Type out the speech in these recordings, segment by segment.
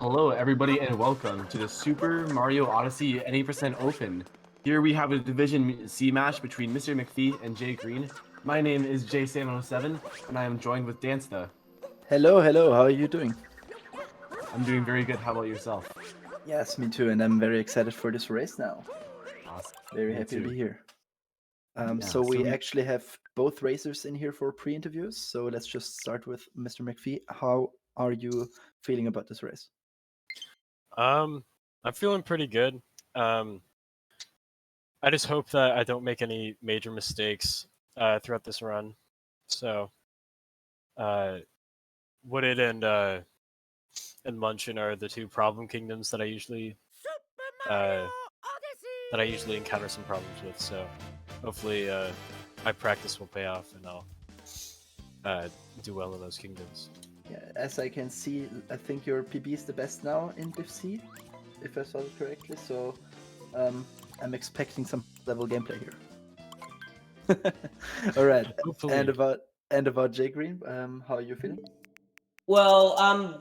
Hello, everybody, and welcome to the Super Mario Odyssey Any% Open. Here we have a Division C match between MrMcFee and JGreen. My name is JSan07, and I am joined with Dansta. Hello, hello, how are you doing? I'm doing very good. How about yourself? Yes, me too, and I'm very excited for this race now. Awesome. Very Me happy to too. be here. Yeah, so we actually have both racers in here for pre-interviews, so let's just start with Mr. McFee. How are you feeling about this race? I'm feeling pretty good. I just hope that I don't make any major mistakes throughout this run. So, Wooded and Munchin are the two problem kingdoms that I usually encounter some problems with. So, hopefully, my practice will pay off, and I'll do well in those kingdoms. Yeah, as I can see, I think your PB is the best now in Div C, if I saw it correctly. So I'm expecting some level gameplay here. All right. Hopefully. And about JGreen, how are you feeling? Well, I'm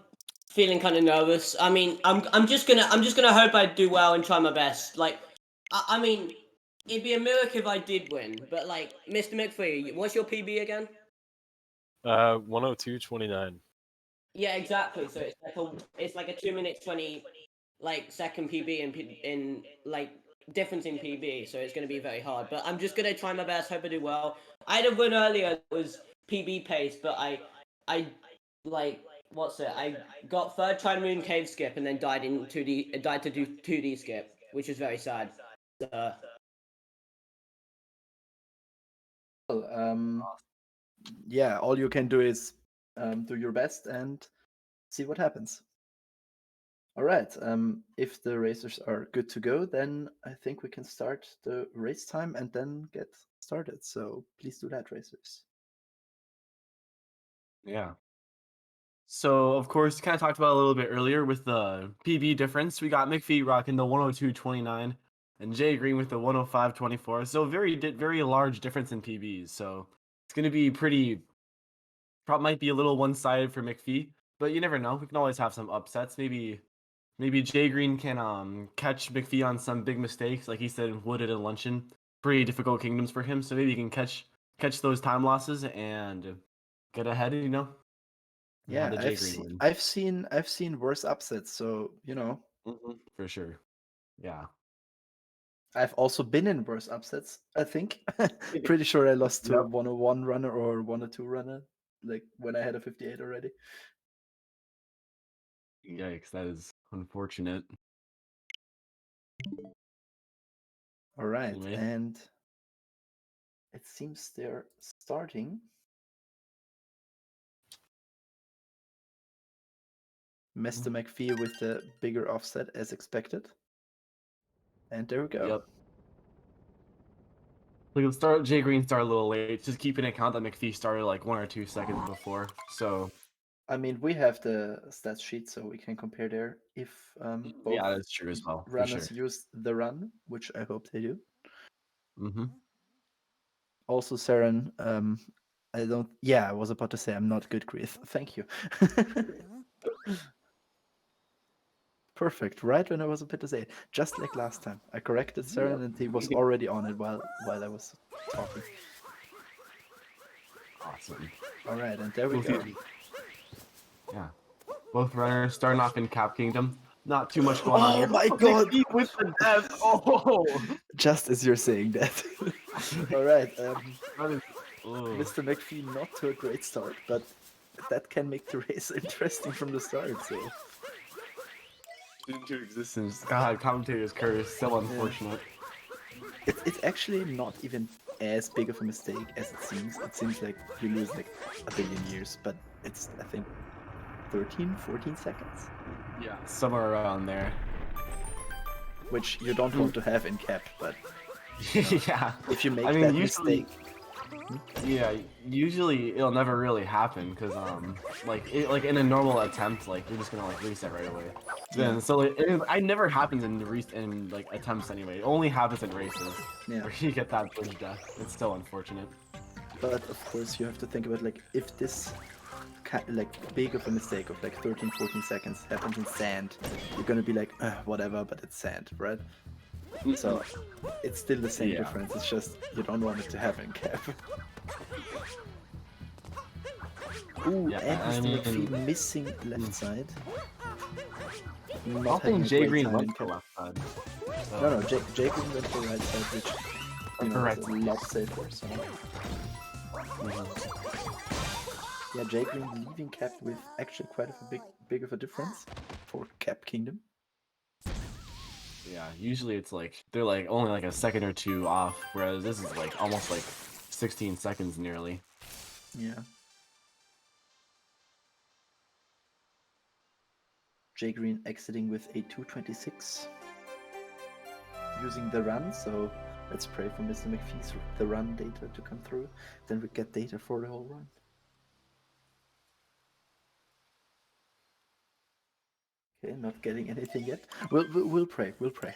feeling kind of nervous. I mean, I'm just gonna hope I do well and try my best. Like, I mean, it'd be a miracle if I did win. But like, Mr. McFee, what's your PB again? 102.29. Yeah, exactly. So it's like a 2 minute 20 second PB in like difference in PB. So it's gonna be very hard. But I'm just gonna try my best. Hope I do well. I had a win earlier that was PB pace, but I I got third trying to moon cave skip and then died in 2D. Died to do 2D skip, which is very sad. Well, yeah, all you can do is do your best and see what happens. All right. If the racers are good to go, then I think we can start the race time and then get started. So please do that, racers. Yeah. So, of course, kind of talked about a little bit earlier with the PB difference. We got McFee rocking the 102.29 and JGreen with the 105.24. So, very large difference in PBs. So, it's going to be might be a little one-sided for McFee, but you never know. We can always have some upsets. Maybe JGreen can catch McFee on some big mistakes, like he said, Wooded and Luncheon. Pretty difficult kingdoms for him, so maybe he can catch those time losses and get ahead, Yeah, the JGreen win. I've seen worse upsets, so for sure. Yeah. I've also been in worse upsets, I think. Pretty sure I lost to a 101 runner or 102 runner, like when I had a 58 already. Yikes, that is unfortunate. All right, Anyway. and it seems they're starting. Mr. McFee with the bigger offset as expected. And there we go. Yep. Like JGreen started a little late, just keeping account that McFee started like 1 or 2 seconds before. So I mean, we have the stats sheet, so we can compare there if both yeah, that's true as well. runners for sure. use the run, which I hope they do. Mm-hmm. Also, Saren, I was about to say I'm not good, Grief. Thank you. Perfect. Right when I was about to say it, just like last time, I corrected Saren and he was already on it while I was talking. Awesome. All right, and there we go. Yeah. Both runners starting off in Cap Kingdom. Not too much going on here. Oh my god! With the death. Oh! Just as you're saying that. All right. Mr. Mr. McFee, not to a great start, but that can make the race interesting from the start. So. Into existence. God, commentator's curse. So unfortunate. It's actually not even as big of a mistake as it seems. It seems like you lose like a billion years, but it's, I think, 13, 14 seconds. Yeah, somewhere around there. Which you don't want to have in cap, but yeah. if you make that mistake. Yeah, usually it'll never really happen because like in a normal attempt, like you're just gonna like reset right away. Then so it never happens in like attempts anyway. It only happens in races where you get that bridge death. It's so unfortunate. But of course you have to think about like if this like big of a mistake of like 13, 14 seconds happens in sand, you're gonna be like, whatever, but it's sand, right? So it's still the same Yeah. difference. It's just you don't want it to happen, Cap. Ooh, Yeah, and I Mr. McPhee mean- missing left side. I Not don't think having a great JGreen time in went for Cap. left side. So, No, JGreen went for right side, which you know is a Correct. lot safer. So mhm. yeah, JGreen leaving Cap with actually quite a big of a difference for Cap Kingdom. Yeah, usually it's like they're like only like a second or two off, whereas this is like almost like 16 seconds nearly. Yeah. JGreen exiting with a 226 using the run, so let's pray for Mr. McPhee's the run data to come through. Then we get data for the whole run. Okay, not getting anything yet. We'll pray. We'll pray.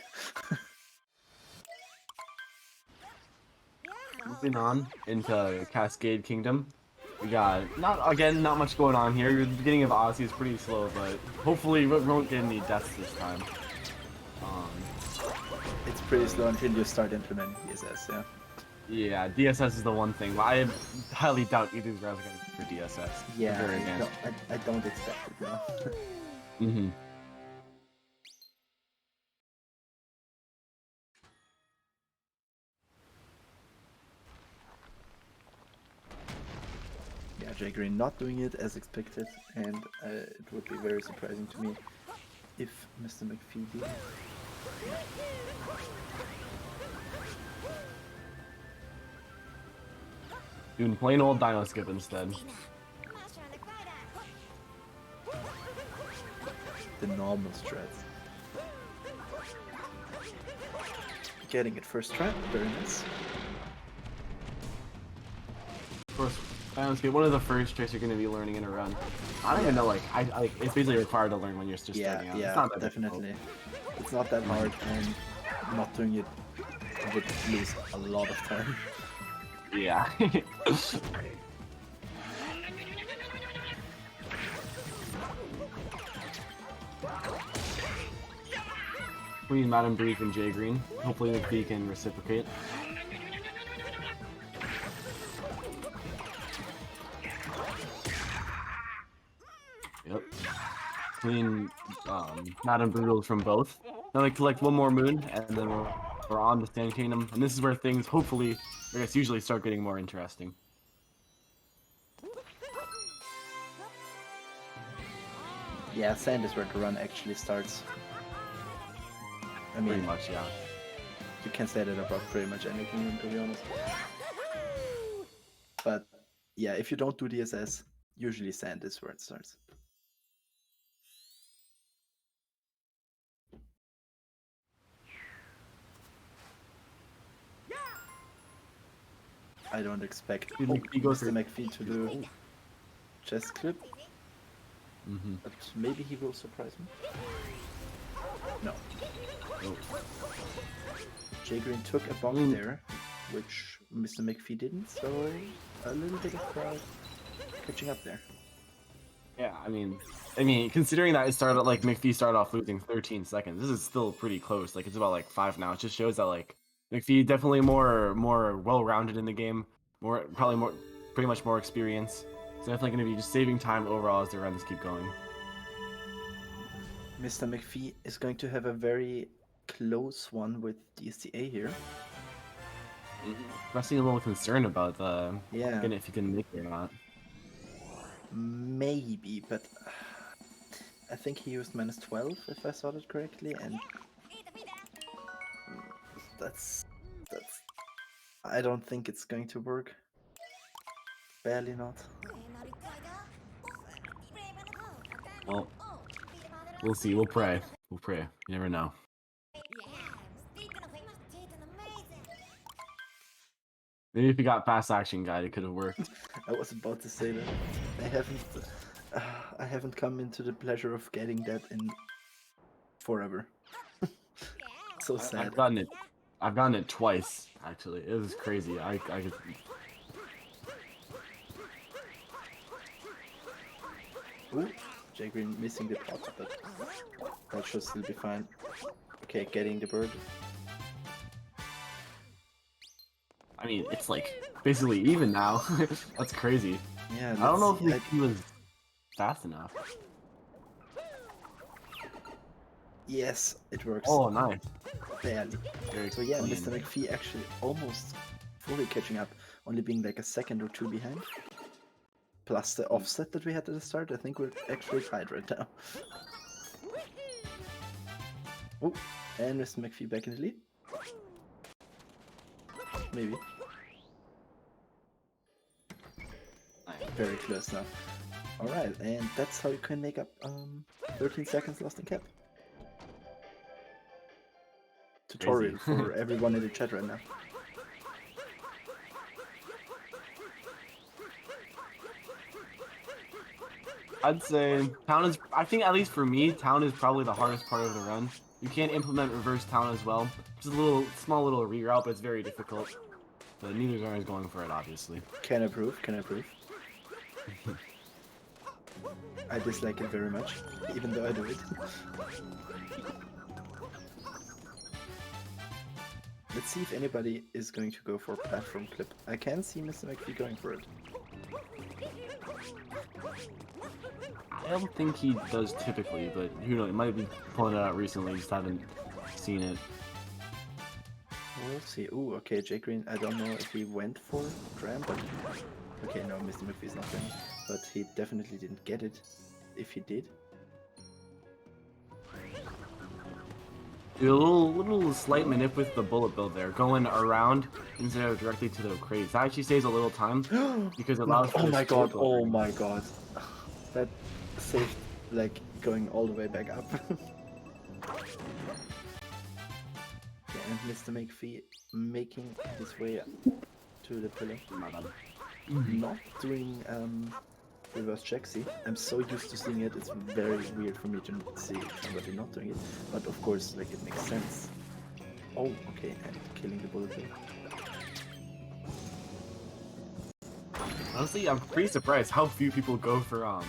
Moving on into Cascade Kingdom. We got not much going on here. The beginning of Odyssey is pretty slow, but hopefully we won't get any deaths this time. It's pretty slow until you start implementing DSS, yeah. Yeah, DSS is the one thing. I highly doubt either of you guys are going to go for DSS. Yeah, Very advanced. I don't expect it now. Mm-hmm. Yeah, JGreen not doing it as expected, and it would be very surprising to me if Mr. McPhee did. Doing plain old Dino Skip instead. The normal strats. Getting it first try, very nice. Of course, Dino Skip, one of the first tricks you're going to be learning in a run. I don't even know, like, it's basically required to learn when you're just starting out. Yeah, It's not that definitely. difficult. It's not that hard, and not doing it would lose a lot of time. Yeah. Queen, Madam Brief, and JGreen. Hopefully McPhee can reciprocate. Yep. Clean Madam Brutal from both. Now we collect one more moon, and then we're on the Sand Kingdom. And this is where things, hopefully, I guess usually start getting more interesting. Yeah, sand is where the run actually starts. I Pretty mean, much, yeah. you can say that about pretty much any kingdom, to be honest. But yeah, if you don't do DSS, usually sand is where it starts. I don't expect He goes Mr. for- McPhee to do chest clip, Mm-hmm. but maybe he will surprise me. No. Oh. JGreen took a bomb there, which Mr. McPhee didn't, so a little bit of catching up there. Yeah, I mean, considering that it started like McPhee started off losing 13 seconds, this is still pretty close. Like it's about like 5 now. It just shows that like McPhee definitely more well-rounded in the game, pretty much more experience. So definitely going to be just saving time overall as the runs keep going. Mr. McPhee is going to have a very close one with DSTA here. I'm actually a little concerned about Yeah. if he can make it or not. Maybe, but I think he used -12 if I saw that correctly, and that's I don't think it's going to work. Barely not. Well, we'll see. We'll pray. We'll pray. You never know. Maybe if he got fast action guide, it could have worked. I was about to say that. I haven't come into the pleasure of getting that in forever. So sad. I've gotten it twice actually. It was crazy. I could. Ooh, JGreen missing the pot, but that should still be fine. Okay, getting the bird. I mean, it's like basically even now. That's crazy. Yeah, I don't know let's if see. he was fast enough. Yes, it works. Oh, nice. Barely. Very So yeah, clean. Mr. McFee actually almost fully catching up, only being like a second or two behind. Plus the offset that we had at the start, I think we're actually tied right now. Oh, and Mr. McFee back in the lead. Maybe. Very close now. Alright, and that's how you can make up 13 seconds lost in cap. Tutorial for everyone in the chat right now. I'd say town is. I think at least for me, town is probably the hardest part of the run. You can't implement reverse town as well. Just a small little reroute, but it's very difficult. But neither runner is going for it, obviously. Can approve, can approve. I dislike it very much, even though I do it. Let's see if anybody is going to go for a platform clip. I can see Mr. McFee going for it. I don't think he does typically, but who knows? He might be pulling it out recently. Just haven't seen it. We'll see. Ooh, okay, JGreen. I don't know if he went for Dram, but okay, no, Mr. McFee's not going. But he definitely didn't get it. If he did. A little slight manip with the bullet build there, going around instead of directly to the crates. That actually saves a little time because it allows for Oh this my god, triple oh ring. my god. That saved, like, going all the way back up. Yeah, and Mr. McFee making his way to the pillar. Not doing reverse Jaxi. I'm so used to seeing it, it's very weird for me to see somebody not doing it. But of course, like, it makes sense. Oh, okay, and killing the bullet bill. Honestly, I'm pretty surprised how few people go for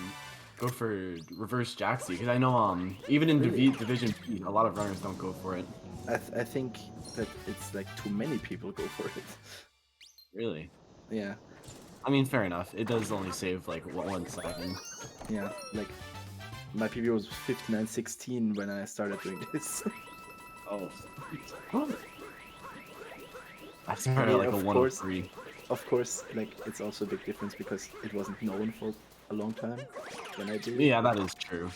reverse Jaxi, because I know even in Really? Division B, a lot of runners don't go for it. I think that it's like too many people go for it. Really? Yeah, I mean, fair enough. It does only save like 1 second. yeah, like my PB was 59.16 when I started doing this. Oh. I started Yeah, like a of course. 103. Of course, like, it's also a big difference because it wasn't known for a long time when I did it. Yeah, that is true.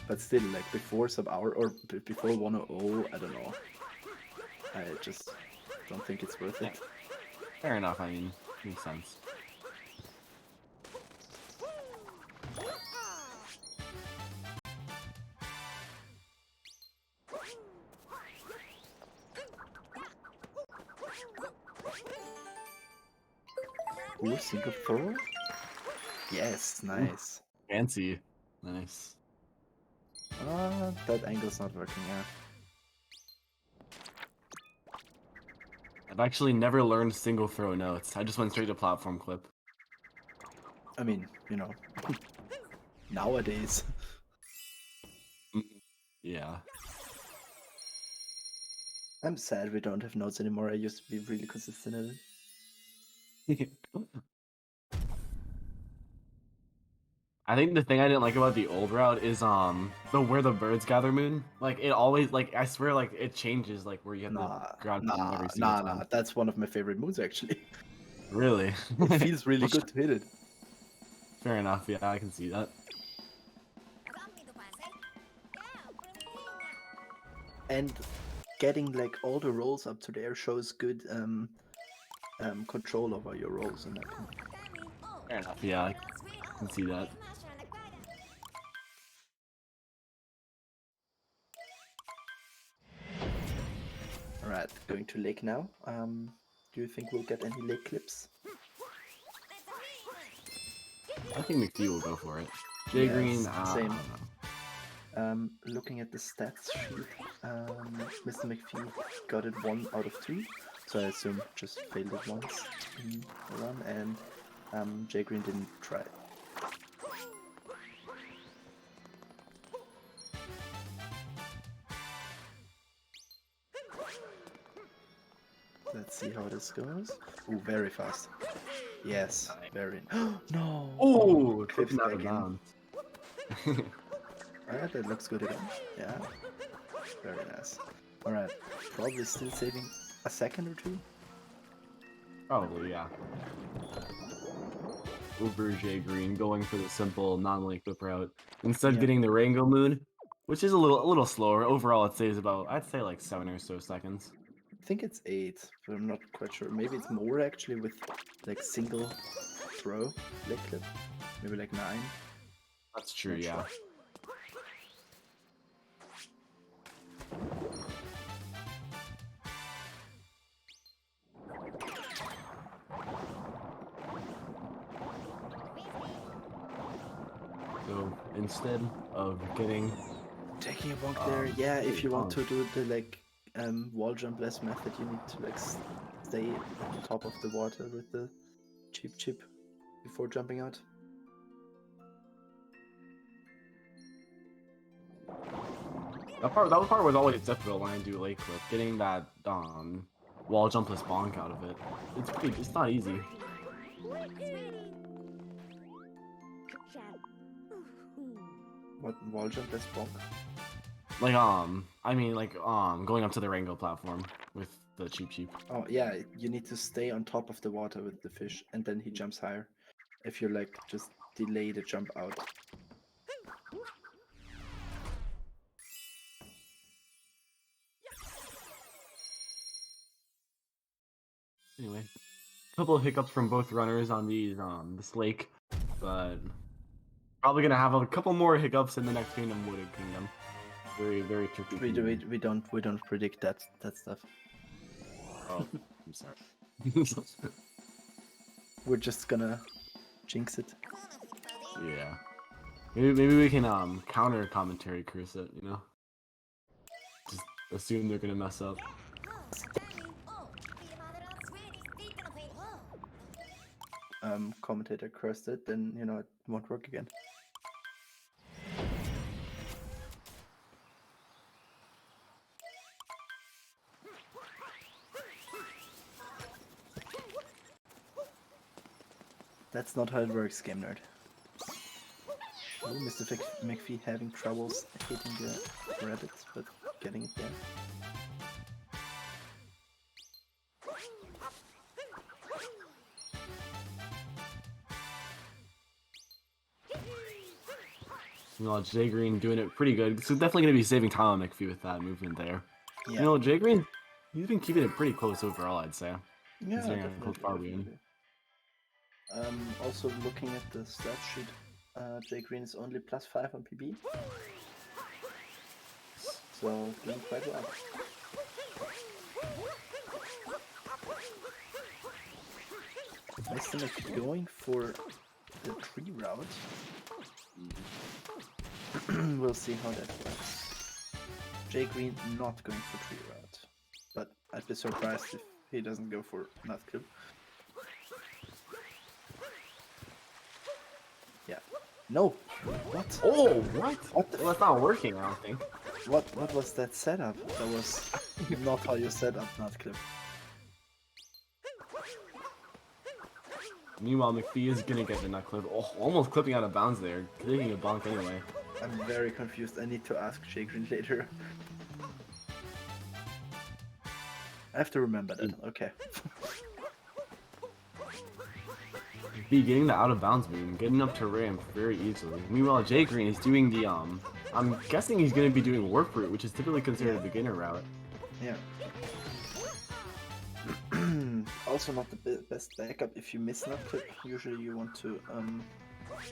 But still, like, before sub-hour or before 100, I don't know. I just don't think it's worth it. Fair enough, I mean, makes sense. Ooh, single throw? Yes, nice. Fancy. Nice. That angle's not working, yeah. I've actually never learned single throw notes. I just went straight to platform clip. I mean, you know, nowadays. Yeah. I'm sad we don't have notes anymore. I used to be really consistent at it. I think the thing I didn't like about the old route is the where the birds gather moon. Like it always like I swear like it changes like where you have the ground moon every single time. Nah. That's one of my favorite moves actually. Really? It feels really good to hit it. Fair enough. Yeah, I can see that. And getting like all the rolls up to there shows good control over your rolls in that point. Fair enough. Yeah, I can see that. Alright, going to lake now. Do you think we'll get any lake clips? I think McFee will go for it. JGreen, Yes, I same. don't know. Looking at the stats sheet, Mr. McFee got it 1 out of 2, so I assume just failed it once in the run, and JGreen didn't try. Let's see how this goes. Oh, very fast. Yes, very. No. Oh, Cliff's clipping out back of in. bounds. Alright, that looks good again. Yeah. Very nice. Alright. Probably still saving a second or two. Probably, yeah. Over JGreen going for the simple non-link whip route. Instead Yeah. getting the Rango Moon, which is a little slower. Overall, it saves about, I'd say like 7 or so seconds. I think it's 8, but I'm not quite sure. Maybe it's more actually with like single throw leg clip. Maybe like 9. That's true, Not yeah. sure. So instead of getting Taking a bonk there, yeah. If you want to do the like wall jump less method, you need to like stay at the top of the water with the cheap chip before jumping out. that part was always difficult when I do lake clip. Getting that wall jumpless bonk out of it. It's not easy. What wall jump less bonk? Like I mean like going up to the Rango platform with the cheap. Oh yeah, you need to stay on top of the water with the fish, and then he jumps higher. If you like just delay the jump out. Anyway, a couple of hiccups from both runners on these this lake, but probably gonna have a couple more hiccups in the next Kingdom, Wooded Kingdom. Very tricky. We don't predict that stuff. Oh, I'm sorry. We're just gonna jinx it. Yeah. Maybe we can counter commentary curse it, you know? Just assume they're gonna mess up. Commentator cursed it, then you know it won't work again. That's not how it works, Game Nerd. Oh, MrMcFee having troubles hitting the rabbit, but getting it there. You know, JGreen doing it pretty good. So definitely gonna be saving time on McPhee with that movement there. Yeah. You know, JGreen, he's been keeping it pretty close overall, I'd say. Yeah, Considering how definitely, far we're in. definitely. Also looking at the stat sheet, JGreen is only +5 on PB. So doing quite well. MrMcFee going for the tree route. We'll see how that works. JGreen not going for tree route, but I'd be surprised if he doesn't go for nut clip. Yeah. No. What? Oh, what? What the Well, that's not working, I don't think. What was that setup? That was not how you set up nut clip. Meanwhile, McPhee is gonna get the nut clip. Oh, almost clipping out of bounds there. Taking a bonk anyway. I'm very confused. I need to ask JGreen later. I have to remember that. Okay. McPhee getting the out of bounds move, getting up to ramp very easily. Meanwhile, JGreen is doing the I'm guessing he's gonna be doing warp route, which is typically considered a beginner route. Yeah. Also not the best backup if you miss nut clip. Usually you want to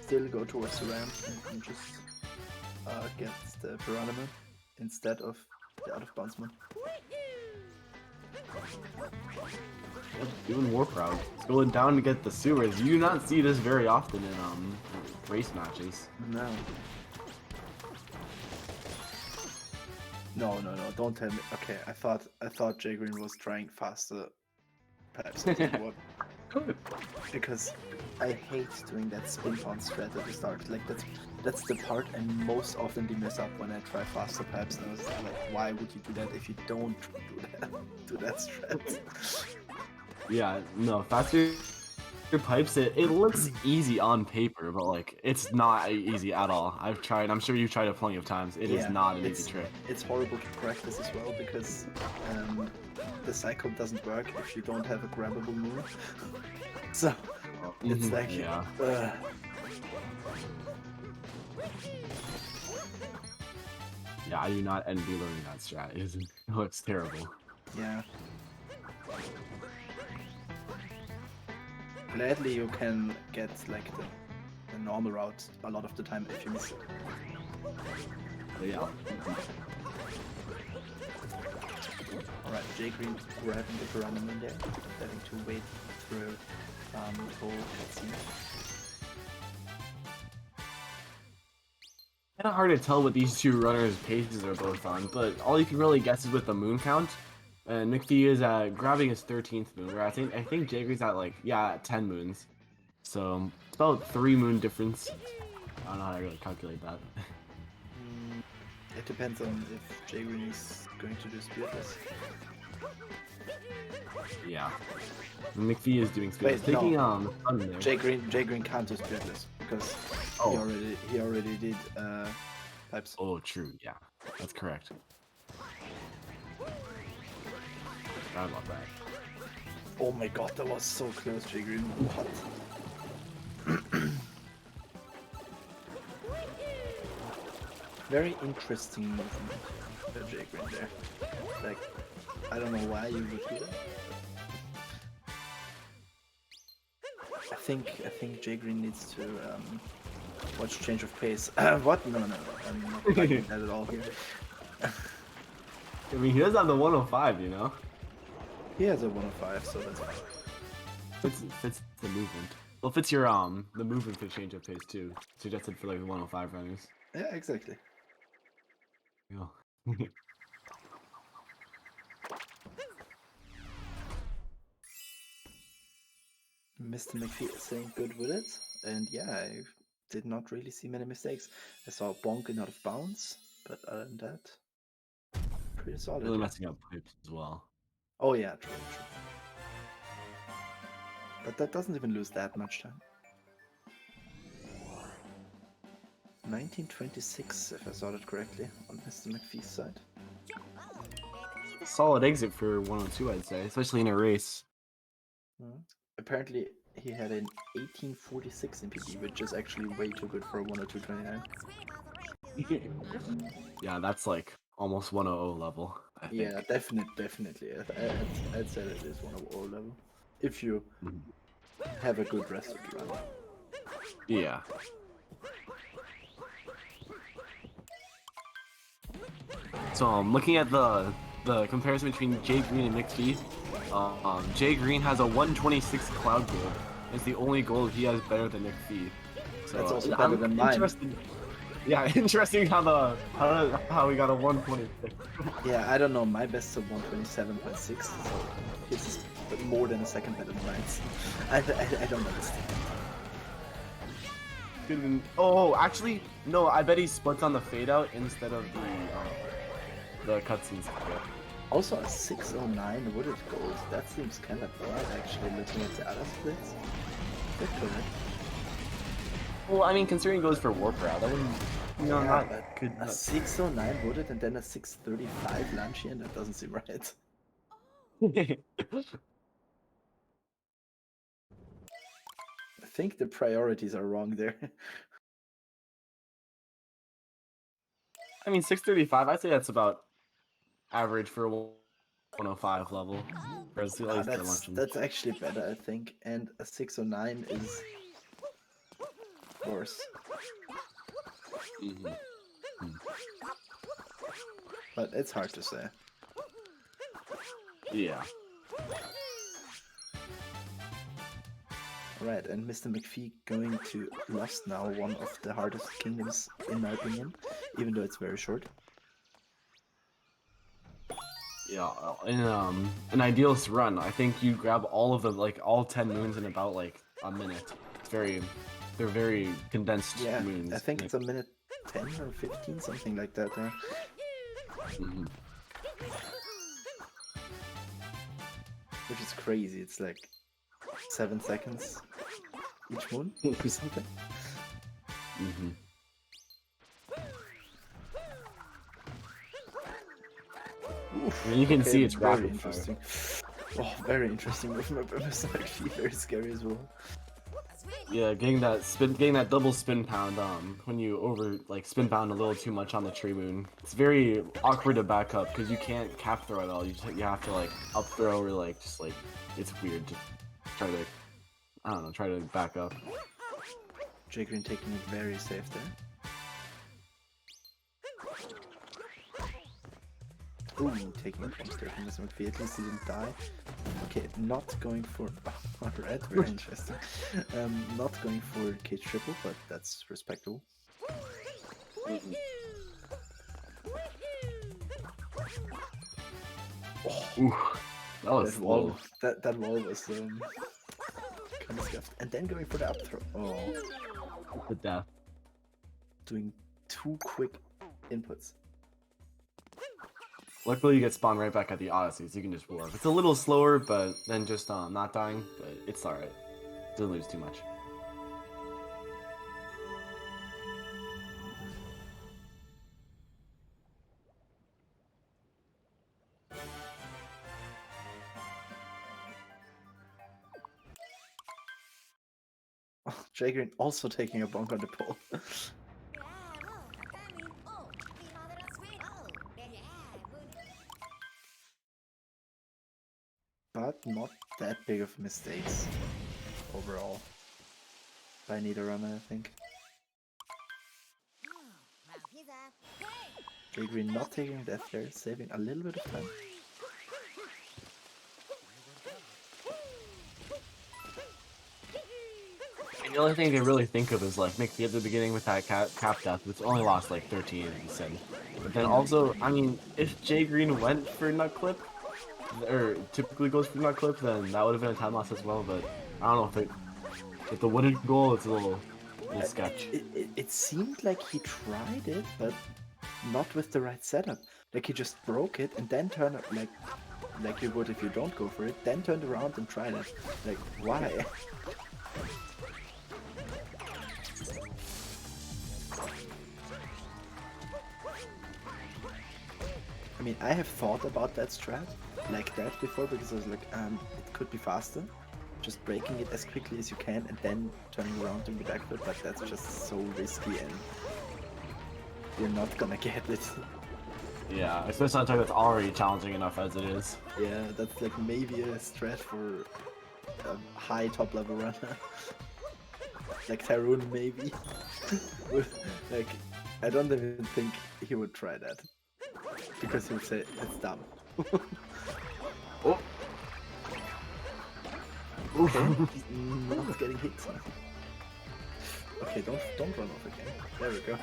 still go towards the ramp and just get the Piranha instead of the out of bounds one. Doing warp route. It's going down to get the sewers. You do not see this very often in race matches. No. No, don't tell me. Okay, I thought JGreen was trying faster. Perhaps. What? Good. because I hate doing that spin on strat at the start. Like that's the part I most often mess up when I try faster pipes. And I was like, why would you do that if you don't do that strat? Yeah, no, faster pipes, it looks easy on paper, but like it's not easy at all. I've tried, I'm sure you've tried it plenty of times. It is Yeah, not an easy trick. It's horrible to practice as well because the cycle doesn't work if you don't have a grabbable move. So it's Mhm, like yeah. Yeah, I do not envy learning that strat. It looks terrible. yeah. Gladly you can get like the normal route a lot of the time if you miss it. But yeah. Alright, JGreen grabbing the piranha in there, having to wait through the whole cutscene. Kind of hard to tell what these two runners' paces are both on, but all you can really guess is with the moon count. And McFee is grabbing his 13th moon, where I think JGreen's at like 10 moons. So it's about 3 moon difference. I don't know how to really calculate that. It depends on if JGreen is going to do speedless. Yeah. McFee is doing speed. Wait, Taking no. fun there. JGreen can't do speedless because Oh. he already did pipes. Oh, true. Yeah, that's correct. I love that. Oh my god, that was so close, JGreen. What? Very interesting movement, JGreen there. Like, I don't know why you would do that. I think JGreen needs to watch change of pace. What? No, I'm not liking that at all here. I mean, he does have the 105, you know? He has a 105, so that's fine. Fits the movement. Well, fits your the movement for change of pace too. Suggested for like the 105 runners. Yeah, exactly. Yeah. MrMcFee is saying good with it, and yeah, I did not really see many mistakes. I saw bonking out of bounds, but other than that, pretty solid. Really yeah. messing up pipes as well. Oh yeah, true. But that doesn't even lose that much time. 1926, if I saw that correctly, on MrMcFee's side. Solid exit for 102, I'd say, especially in a race. Apparently, he had an 1846 in PB, which is actually way too good for a 102.29. Yeah, that's like almost 100 level. I think. Yeah, definitely. I'd say that is 100 level. If you have a good rest of the run. Yeah. So looking at the comparison between JGreen and McFee, JGreen has a 126 cloud gold. It's the only gold he has better than McFee. So That's also better than mine. interested. Yeah, interesting how we got a 126. Yeah, I don't know. My best's a 127.6, so it's more than a second better than mine. I don't understand. Oh, actually, no. I bet he splits on the fade out instead of the cutscenes. Also, a 609 wooded gold. That seems kind of bad, actually, looking at the other splits. Good correct. Well, I mean, considering it goes for Warp Route, that wouldn't. No, Yeah, not but could. a 609 wooded and then a 635 Lunchian, that doesn't seem right. I think the priorities are wrong there. I mean, 635. I'd say that's about average for a 105 level. Or at least the luncheon. That's actually better, I think. And a 609 is worse. But it's hard to say. Yeah. Right, and MrMcFee going to Lost now, one of the hardest kingdoms, in my opinion, even though it's very short. Yeah, in an ideal run, I think you grab all of them, like all 10 moons in about like a minute. They're very condensed Yeah, moons. I think it's a minute 10 or 15, something like that. Mhm. Which is crazy. It's like 7 seconds each moon or something. Mhm. Oof, I mean, you can see it's very rapid fire. interesting. Oh, very interesting movement by MrMcFee. Very scary as well. Yeah, getting that double spin pound when you spin pound a little too much on the tree moon. It's very awkward to back up because you can't cap throw at all. You have to like up throw or like just like it's weird to try to try to back up. JGreen taking it very safe there. Ooh, taking a bump there from MrMcFee. At least he didn't die. Okay, not going for... Alright, very interesting. Not going for cage triple, but that's respectable. Ooh, that was That wall, slow. that wall was kind of scuffed. And then going for the up throw. Oh, The death. doing 2 quick inputs. Luckily, you get spawned right back at the Odyssey, so you can just warp. It's a little slower, but then just not dying, but it's alright. Doesn't lose too much. Oh, JGreen also taking a bonk on the pole. But not that big of mistakes overall. By neither runner, I think. JGreen not taking death there, saving a little bit of time. And the only thing they really think of is like McFee at the beginning with that cap death, which only lost like 13, he said. But then also, I mean, if JGreen went for nut clip, or typically goes for nut clip, then that would have been a time loss as well. But I don't know if the wooded goal, it's a little sketch. It seemed like he tried it, but not with the right setup. Like he just broke it and then turned like you would if you don't go for it, then turned around and tried it. Like why? I mean, I have thought about that strat like that before because I was like, it could be faster, just breaking it as quickly as you can and then turning around and be backfoot, but that's just so risky and you're not gonna get it. Yeah, especially on time that's already challenging enough as it is. Yeah, that's like maybe a strat for a high top level runner. Like Tyrone maybe. Like, I don't even think he would try that. Because he would say, it's dumb. Oh! Okay, not getting hit. Okay, don't run off again. There we go.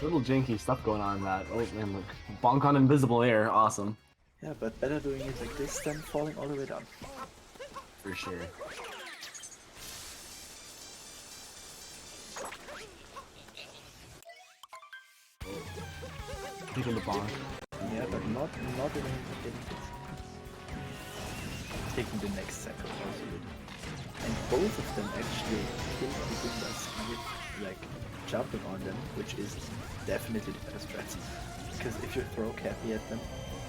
Little janky stuff going on in that. Oh man, look. Bonk on invisible air, awesome. Yeah, but better doing it like this than falling all the way down. For sure. Taking the bonk. Yeah, but not even getting hit. Taking the next second also good. And both of them actually killed the Goombas with like jumping on them, which is definitely the better strat. Because if you throw Cappy at them,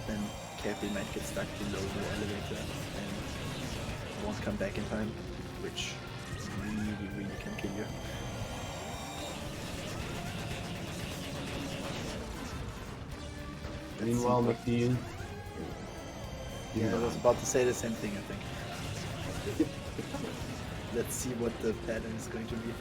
then Cappy might get stuck below the elevator and won't come back in time, which really can kill you. Meanwhile, McFee. Yeah, I was about to say the same thing, I think. Let's see what the pattern is going to be.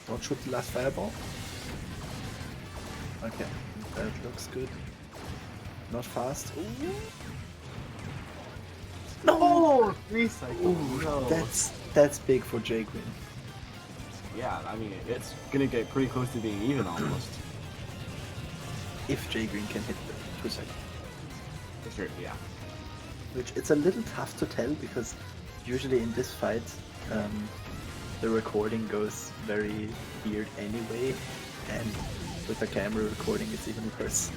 Don't shoot the last fireball. Okay, that looks good. Not fast. Ooh. Oh, 3 cycles. Ooh, No. that's big for JGreen. Yeah, I mean, it's gonna get pretty close to being even almost. If JGreen can hit the 2 cycle. For sure, yeah. Which it's a little tough to tell because usually in this fight the recording goes very weird anyway, and with the camera recording it's even worse.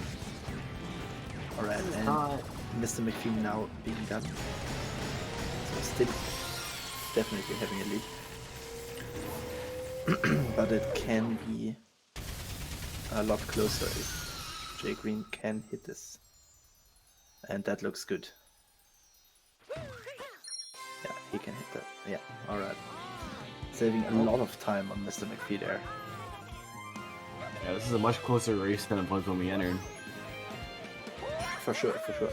Alright, and Mr. McFee now being done. So still definitely having a lead. But it can be a lot closer if JGreen can hit this. And that looks good. Yeah, he can hit that. Yeah, alright. Saving a lot of time on Mr. McFee there. Yeah, this is a much closer race than it was when we entered. For sure, for sure.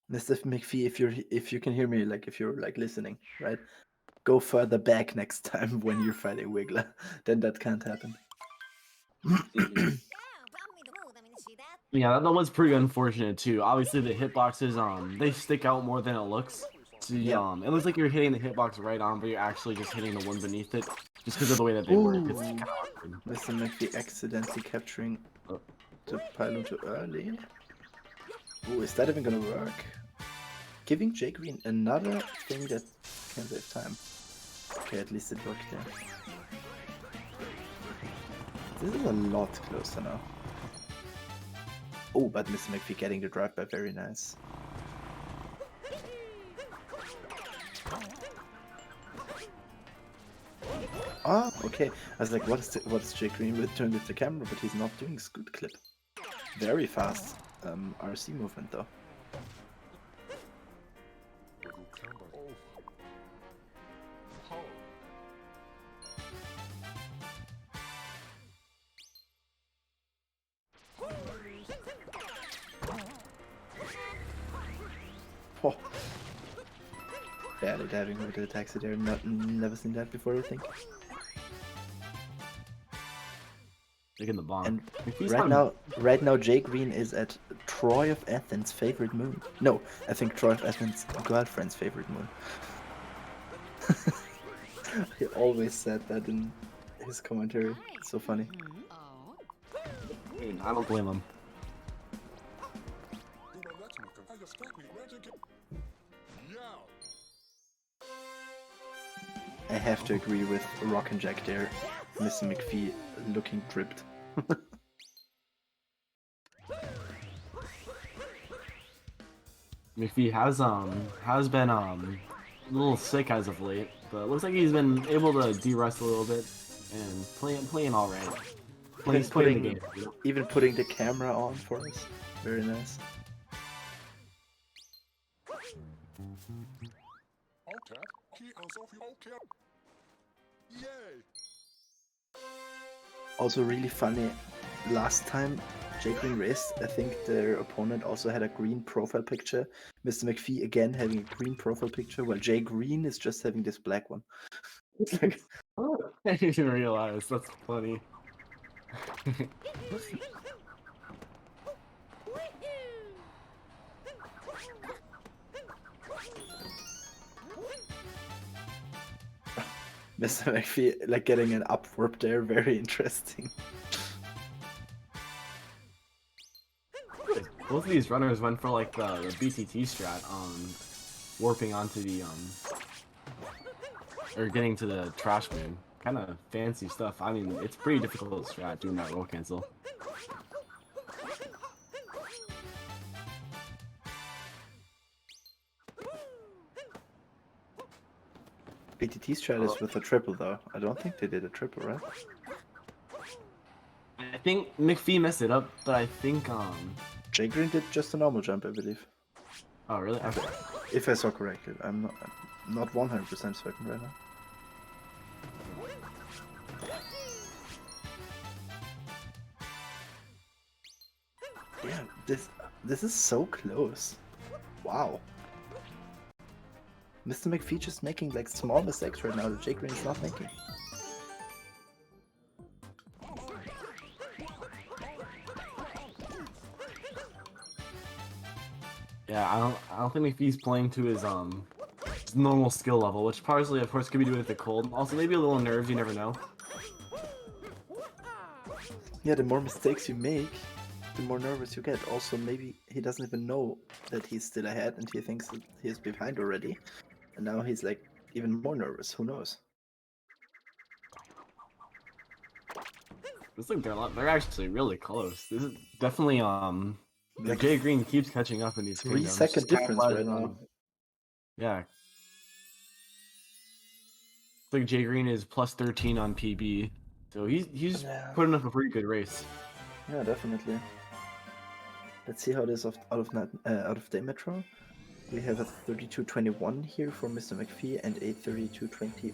Mr. McFee, if you can hear me, like if you're like listening, right? Go further back next time when you're fighting Wiggler. Then that can't happen. Yeah, that one's pretty unfortunate too. Obviously, the hitboxes they stick out more than it looks. So, Yeah. it looks like you're hitting the hitbox right on, but you're actually just hitting the one beneath it, just because of the way that they work. It's Ooh. kind of awkward. Mr. McFee accidentally capturing the pylon too early. Ooh, is that even gonna work? Giving JGreen another thing that can save time. Okay, at least it worked there. This is a lot closer now. Oh, but Mr. McFee getting the drive by, very nice. Oh, okay. I was like, what is JGreen doing with the camera? But he's not doing scoot clip. Very fast RC movement though. Oh. Barely diving over to the taxi there. Never seen that before, I think. Look in the bomb. And right now, JGreen is at Troy of Athens' favorite moon. No, I think Troy of Athens' girlfriend's favorite moon. He always said that in his commentary. It's so funny. I don't blame him. I have to agree with Rock and Jack there. Mr. McFee looking dripped. McFee has been a little sick as of late, but it looks like he's been able to de-rest a little bit and playing all right. He's playing the game. Even putting the camera on for us. Very nice. Also really funny, last time JGreen raced, I think their opponent also had a green profile picture. Mr. McFee again having a green profile picture, while JGreen is just having this black one. It's like, Oh, I didn't even realize. That's funny. Mr. McFee like getting an upwarp there, very interesting. Both of these runners went for like the BTT strat warping onto the or getting to the trash moon. Kind of fancy stuff. I mean, it's pretty difficult strat doing that roll cancel. BTT strat is with a triple though. I don't think they did a triple, right? I think McFee messed it up, but I think JGreen did just a normal jump, I believe. Oh really? Okay. If I saw correctly. I'm not 100% certain right now. Yeah, this is so close. Wow. Mr. McFee just making like small mistakes right now that JGreen is not making. Yeah, I don't think McPhee's playing to his normal skill level, which partially, of course, could be due with the cold. Also, maybe a little nerves. You never know. Yeah, the more mistakes you make, the more nervous you get. Also, maybe he doesn't even know that he's still ahead and he thinks that he's behind already. And now he's like even more nervous. Who knows? Looks like they're actually really close. This is definitely the Like JGreen keeps catching up in these 3 kingdoms. second Just kinda difference why, right now. Yeah. Looks like JGreen is plus 13 on PB, so he's Yeah. putting up a pretty good race. Yeah, definitely. Let's see how it is out of Demetro. We have a 32.21 here for MrMcFee and a 32.20.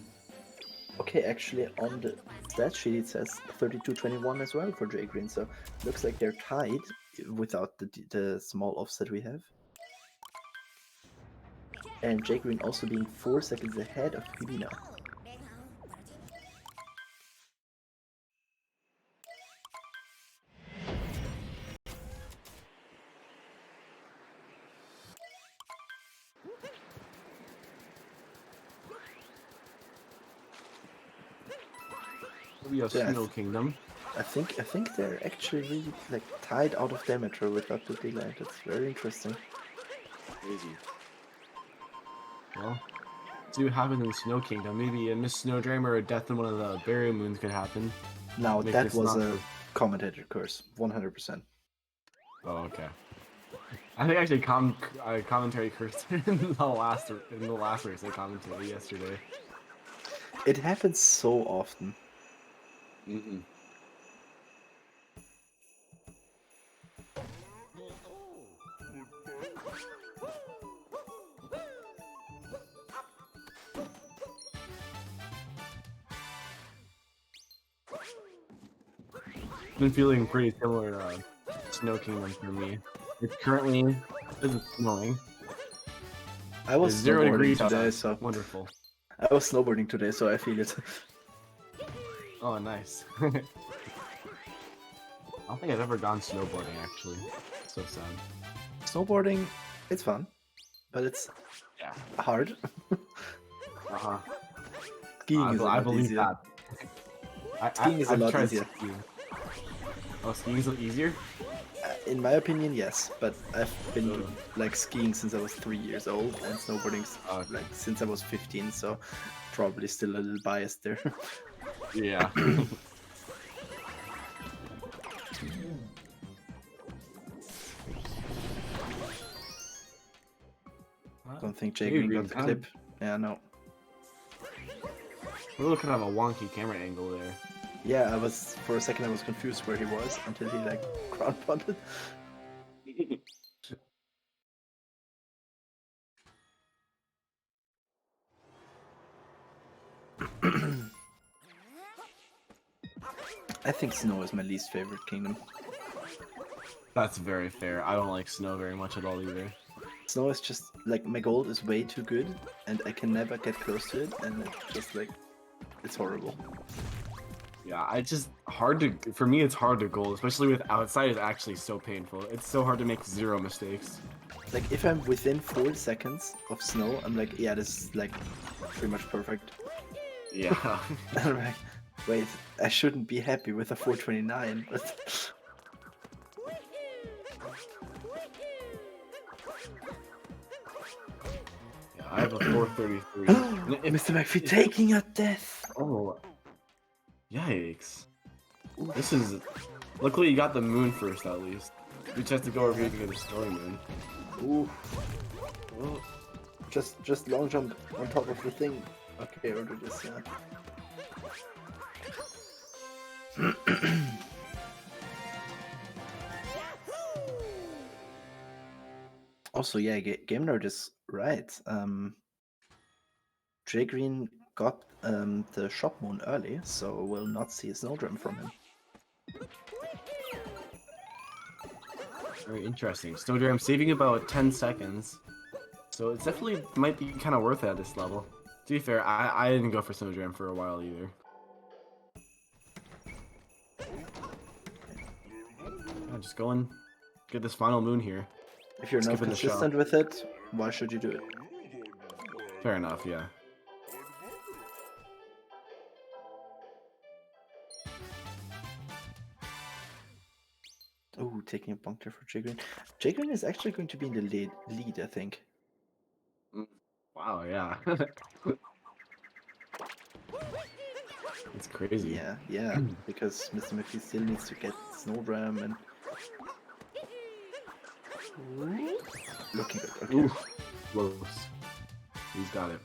Okay, actually on the stat sheet it says 32.21 as well for JGreen, so looks like they're tied without the small offset we have. And JGreen also being 4 seconds ahead of PB now. We have Yeah, Snow Kingdom. I think they're actually really like tied out of Demetro without the delay. That's very interesting. Crazy. Well, see what happens in the Snow Kingdom. Maybe a Miss Snowdream or a death in one of the Berry Moons could happen. Now Make that this was not a commentator curse, 100%. Oh, okay. I think actually commentary cursed in the last race I commentated yesterday. It happens so often. Mm-hmm. Been feeling pretty similar to Snow Kingdom for me. It's currently isn't snowing. I was It's 0 snowboarding degrees today, outside. so Wonderful. I was snowboarding today, so I feel it. Oh, nice. I don't think I've ever gone snowboarding actually. So sad. Snowboarding, it's fun, but it's Yeah. hard. Uh-huh. Skiing is a I lot believe easier. that. Skiing is a I've lot tried easier. skiing. Oh, skiing's a little easier? In my opinion, yes, but I've been like skiing since I was 3 years old and snowboarding like since I was 15, so probably still a little biased there. Yeah. Don't think JGreen got JGreen the kind clip. Yeah, no. We're looking at a wonky camera angle there. Yeah, for a second I was confused where he was until he like ground pounded. I think Snow is my least favorite kingdom. That's very fair. I don't like snow very much at all either. Snow is just like my gold is way too good and I can never get close to it and it's just like it's horrible. Yeah, for me it's hard to goal, especially with outside is actually so painful. It's so hard to make 0 mistakes. Like if I'm within 4 seconds of Snow, I'm like, yeah, this is like pretty much perfect. Yeah. And I'm like, wait, I shouldn't be happy with a 429, but Yeah, I have a 433. MrMcFee taking a death. Oh. Yikes. This is luckily you got the moon first at least. We just have to go over here to get the story moon. Ooh. Oh. Just long jump on top of the thing. Okay, I'll do this, yeah. Also, yeah, Game Nerd is right. JGreen got the shop moon early, so we'll not see a snowdrum from him. Very interesting. Snowdram saving about 10 seconds. So it's definitely might be kind of worth it at this level. To be fair, I didn't go for Snowdram for a while either. Yeah, just go and get this final moon here. If you're Let's not give it a shot. consistent with it, why should you do it? Fair enough, yeah. Oh, taking a bunker for JGreen. JGreen is actually going to be in the lead, I think. Wow, yeah. It's crazy. Yeah, because MrMcFee still needs to get Snowdram and looking good. Okay. Ooh, close. He's got it.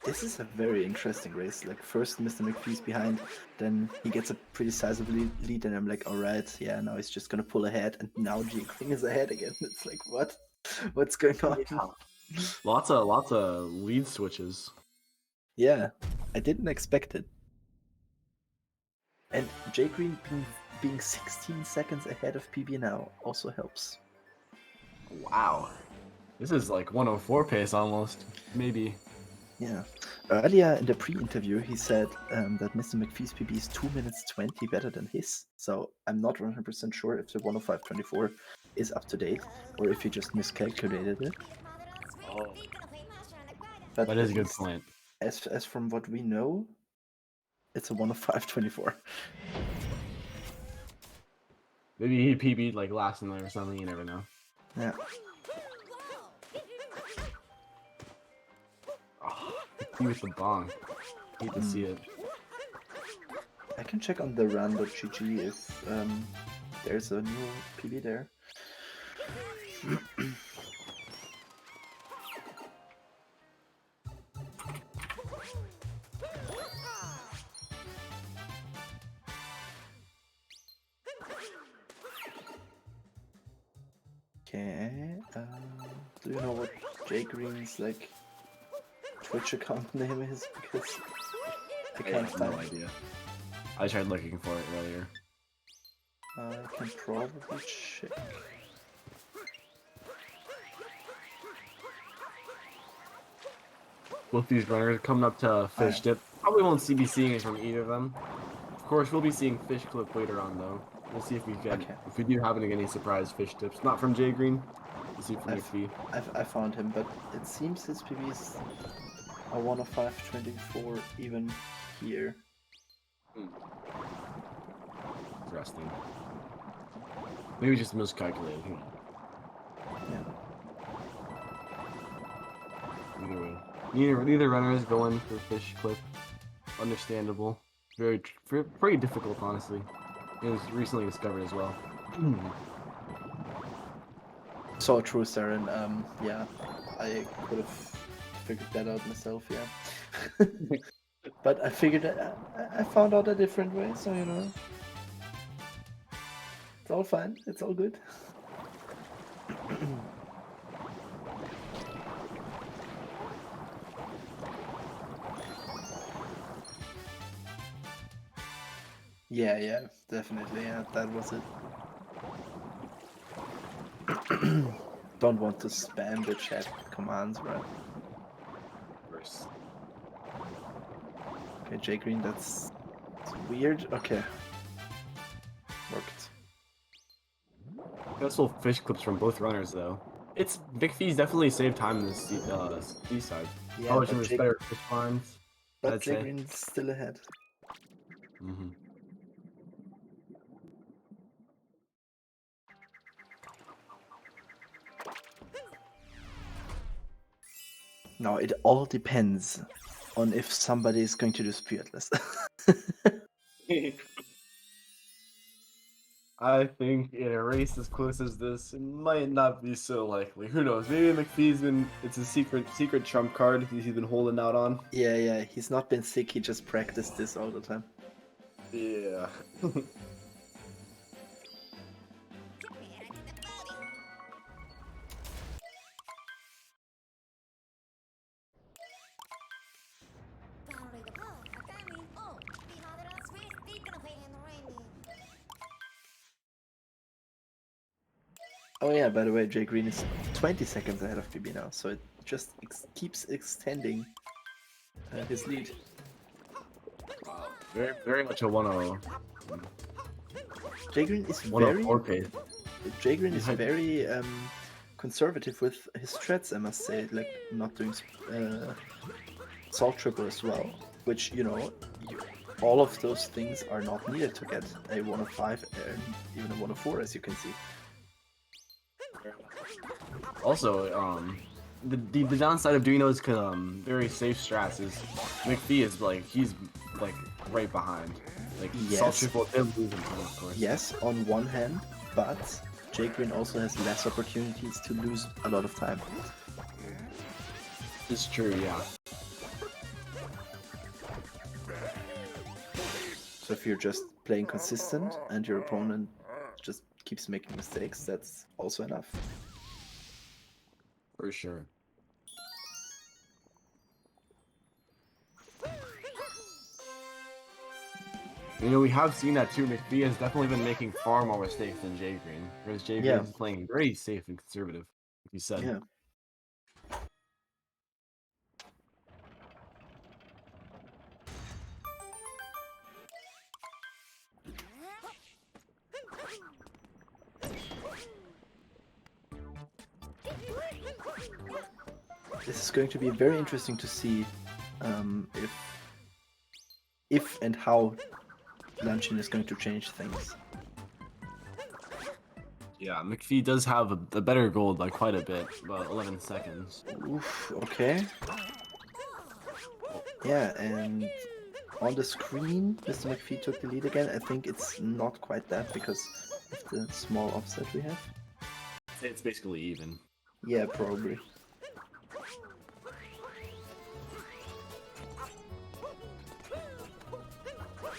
This is a very interesting race. Like first MrMcFee's behind, then he gets a pretty sizable lead, and I'm like, all right, yeah, now he's just gonna pull ahead, and now JGreen is ahead again. It's like, what? What's going on? Yeah. Lots of lead switches. Yeah, I didn't expect it. And JGreen being 16 seconds ahead of PB now also helps. Wow. This is like 104 pace almost. Maybe. Yeah. Earlier in the pre-interview, he said that MrMcFee's PB is 2 minutes 20 better than his. So I'm not 100% sure if the 105.24 is up to date or if he just miscalculated it. Oh. But That is at a good least point. As from what we know, it's a 105.24. Maybe he PB'd like last in there or something, you never know. Yeah. Oh, he with the bong. Hate to see it. I can check on the run.gg if there's a new PB there. Okay. Do you know what JGreen's like Twitch account name is? Because I I can't have no find it. idea. I tried looking for it earlier. I can probably check. Both these runners coming up to fish dip. Probably won't be seeing it from either of them. Of course, we'll be seeing fish clip later on though. We'll see if we get if we do happen to get any surprise fish tips. Not from JGreen. We'll see from McFee. I found him, but it seems his PB is a 105.24 even here. Interesting. Maybe just miscalculating. Yeah. Either way. Neither runner is going for fish clip. Understandable. Very difficult, honestly. It was recently discovered as well. So true, Saren. Yeah, I could have figured that out myself. Yeah, but I figured I found out a different way. So you know, it's all fine. It's all good. Yeah, definitely. Yeah, that was it. Don't want to spam the chat commands, right? Worse. Okay, JGreen, that's weird. Okay, worked. Successful fish clips from both runners, though. It's McFee's definitely saved time in the C side. Yeah, Probably but some better fish finds. but I'd say. JGreen's still ahead. Mm-hmm. Now it all depends on if somebody is going to do Spiritless. I think in a race as close as this, it might not be so likely. Who knows? Maybe McFee's it's a secret trump card he's been holding out on. Yeah, he's not been sick, he just practiced this all the time. Yeah. Oh yeah, by the way, JGreen is 20 seconds ahead of PB now, so it just keeps extending his lead. Wow. Very much a 1-0. JGreen is 104 pace. JGreen is Yeah. very conservative with his strats, I must say, like not doing salt triple as well, which, you know, all of those things are not needed to get a 105 and even a 104, as you can see. Also, the downside of doing those very safe strats is McFee is he's right behind. Like salt Yes. triple did lose him, of course. Yes, on one hand, but JGreen also has less opportunities to lose a lot of time. It's true, yeah. So if you're just playing consistent and your opponent just keeps making mistakes, that's also enough. For sure. You know, we have seen that too. McFee has definitely been making far more mistakes than JGreen, whereas JGreen Yeah. is playing very safe and conservative, like you said. Yeah. This is going to be very interesting to see if and how Lanchin is going to change things. Yeah, McFee does have a better gold by quite a bit, about 11 seconds. Oof, okay. Yeah, and on the screen, Mr. McFee took the lead again. I think it's not quite that because of the small offset we have. It's basically even. Yeah, probably.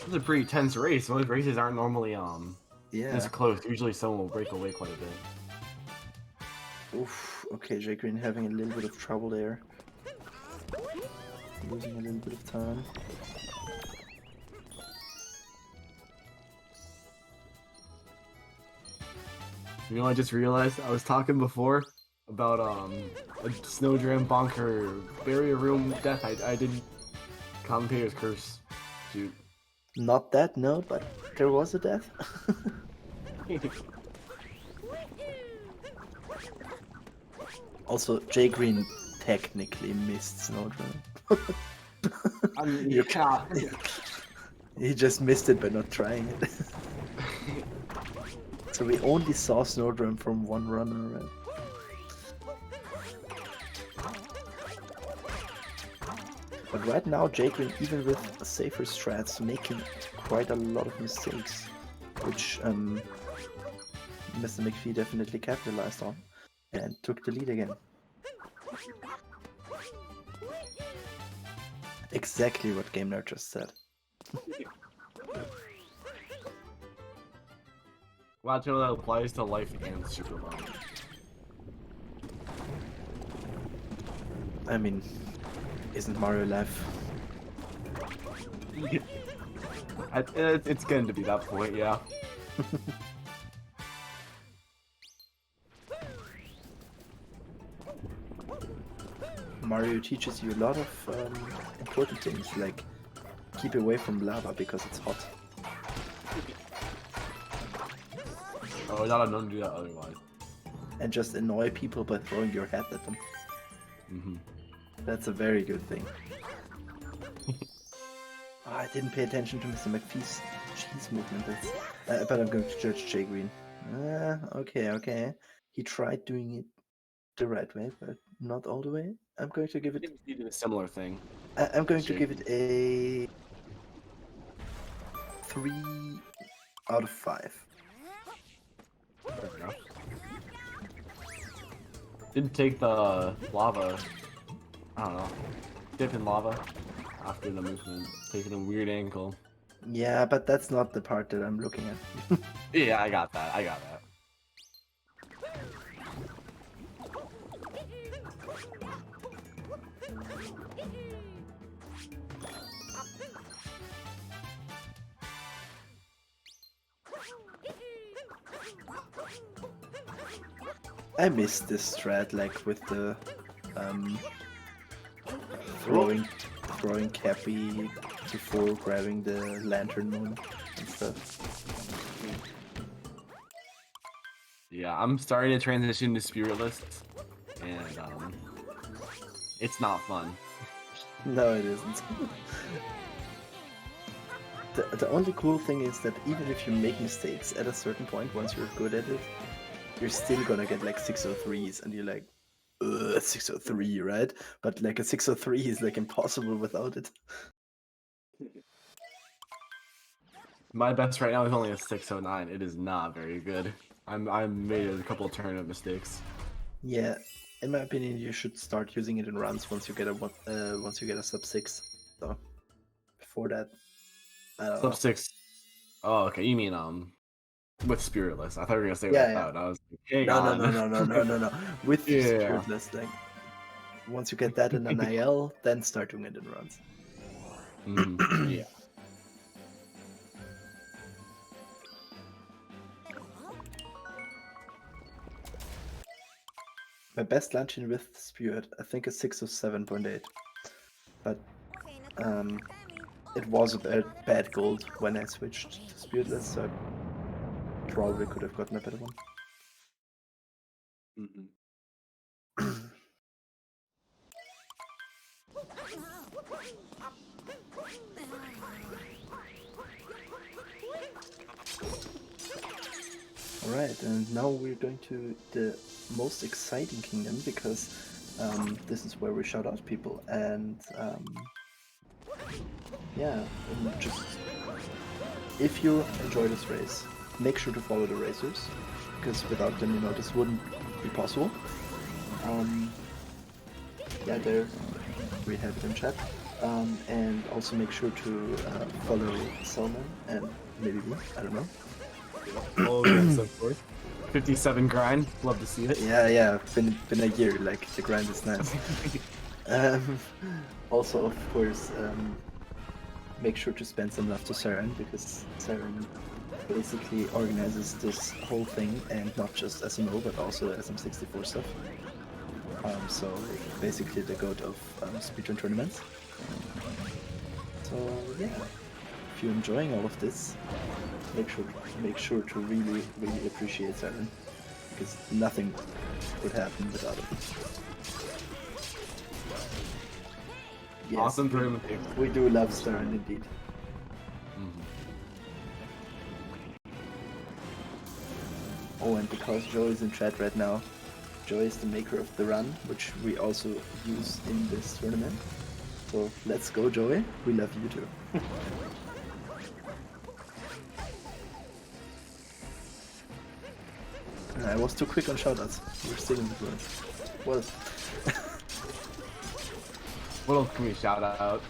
It's a pretty tense race. Most races aren't normally Yeah. this close. Usually someone will break away quite a bit. Oof, okay, JGreen having a little bit of trouble there. Losing a little bit of time. You know, I just realized I was talking before about a Snowdram Bonker barrier room death. I did commentator's curse. Shoot. Not that, no, but there was a death. Also, JGreen technically missed Snowdram. I mean, you can't. He just missed it by not trying it. So we only saw Snowdram from one runner, right? But right now, JGreen, even with safer strats, making quite a lot of mistakes, which Mr. McFee definitely capitalized on and took the lead again. Exactly what Game Nerd just said. Glad to know that applies to life and Super Mario. I mean, isn't Mario life? It's going to be that point, yeah. Mario teaches you a lot of important things, like keep away from lava because it's hot. Oh, not a non do that otherwise. And just annoy people by throwing your hat at them. Mm-hmm. That's a very good thing. Oh, I didn't pay attention to Mr. McFee's cheese movement. But I'm going to judge JGreen. Okay. He tried doing it the right way, but not all the way. I'm going to give it. He did a similar thing. I'm going to give it a 3 out of 5. Fair enough. Didn't take the lava. I don't know. Dip in lava after the movement, taking a weird angle. Yeah, but that's not the part that I'm looking at. Yeah, I got that. I missed this strat, like with the throwing Cappy before grabbing the lantern moon and stuff. Yeah, I'm starting to transition to Spiritless, and it's not fun. No, it isn't. The only cool thing is that even if you make mistakes at a certain point, once you're good at it, you're still gonna get like 603s, and you're like, ugh, 603, right? But like a 603 is like impossible without it. My best right now is only a 609. It is not very good. I made a couple of tournament mistakes. Yeah, in my opinion, you should start using it in runs once you get a sub 6. So before that, I don't know. Sub 6. Oh, okay. You mean with Spiritless? I thought you were gonna say Yeah, without. yeah. I was like, hang No, on. no. With Yeah. Spiritless, like once you get that in an IL, then start doing it in runs. Yeah. My best luncheon with Spirit, I think, is 607.8. But it was a bad gold when I switched to Spiritless, so I probably could have gotten a better one. Alright, and now we're going to the most exciting kingdom, because this is where we shout out people, and yeah, and just if you enjoy this race, make sure to follow the racers, because without them, you know, this wouldn't be possible. Yeah, there we have it in chat. And also make sure to follow Salman and maybe me, I don't know. Oh, yes, of course. 57 grind. Love to see it. Yeah, been a year, like the grind is nice. Also, of course, make sure to spend some love to Saren, because Saren basically organizes this whole thing, and not just SMO, but also SM64 stuff. So basically the goat of speedrun tournaments. So yeah, if you're enjoying all of this, make sure to really appreciate Saren, because nothing would happen without it. Yes, Awesome tournament. we do love Saren indeed. Oh, and because Joe is in chat right now, Joe is the maker of the run, which we also use in this tournament. So let's go, Joey. We love you too. I was too quick on shoutouts. We're still in the room. Well, What else can we shout out?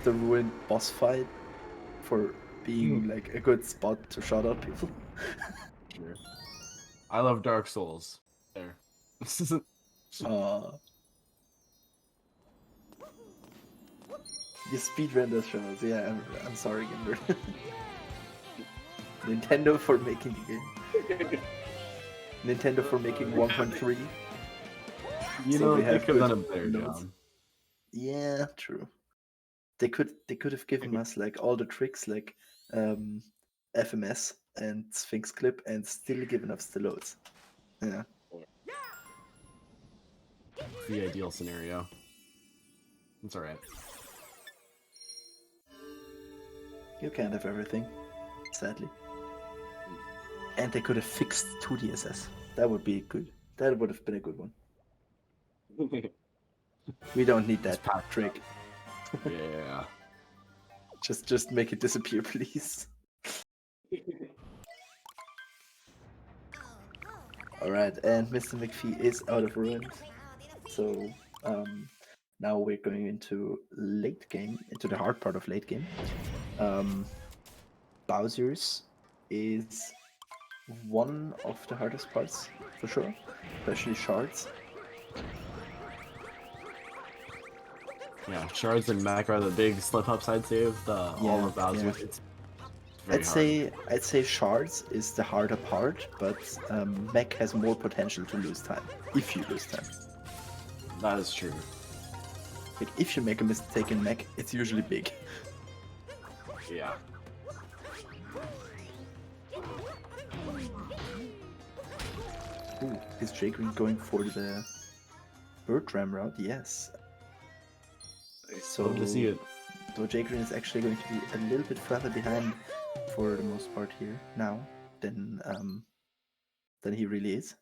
the ruined boss fight for being like a good spot to shout out people. Sure. I love Dark Souls. There. You speedrun those shows. Yeah, I'm sorry, Ginder. Nintendo for making the game. Nintendo for making 1.3. You So know, we they have could have done a good better notes. job. Yeah, true. They could have given us like all the tricks, like FMS and Sphinx Clip, and still given us the loads. Yeah. It's the ideal scenario. It's alright. You can't have everything, sadly. And they could have fixed 2DSS. That would be good. That would have been a good one. We don't need that packed trick. Yeah. Just make it disappear, please. Alright, and MrMcFee is out of ruins. So now we're going into late game, into the hard part of late game. Bowser's is one of the hardest parts, for sure, especially shards. Yeah, shards and Mac are the big slip upside save. All the Bowser. Yeah. It's very hard. I'd say shards is the harder part, but mech has more potential to lose time if you lose time. That is true. Like if you make a mistake in mech, it's usually big. Yeah. Ooh, is JGreen going for the bird ram route? Yes. So Love to see it. So JGreen is actually going to be a little bit further behind for the most part here now than he really is,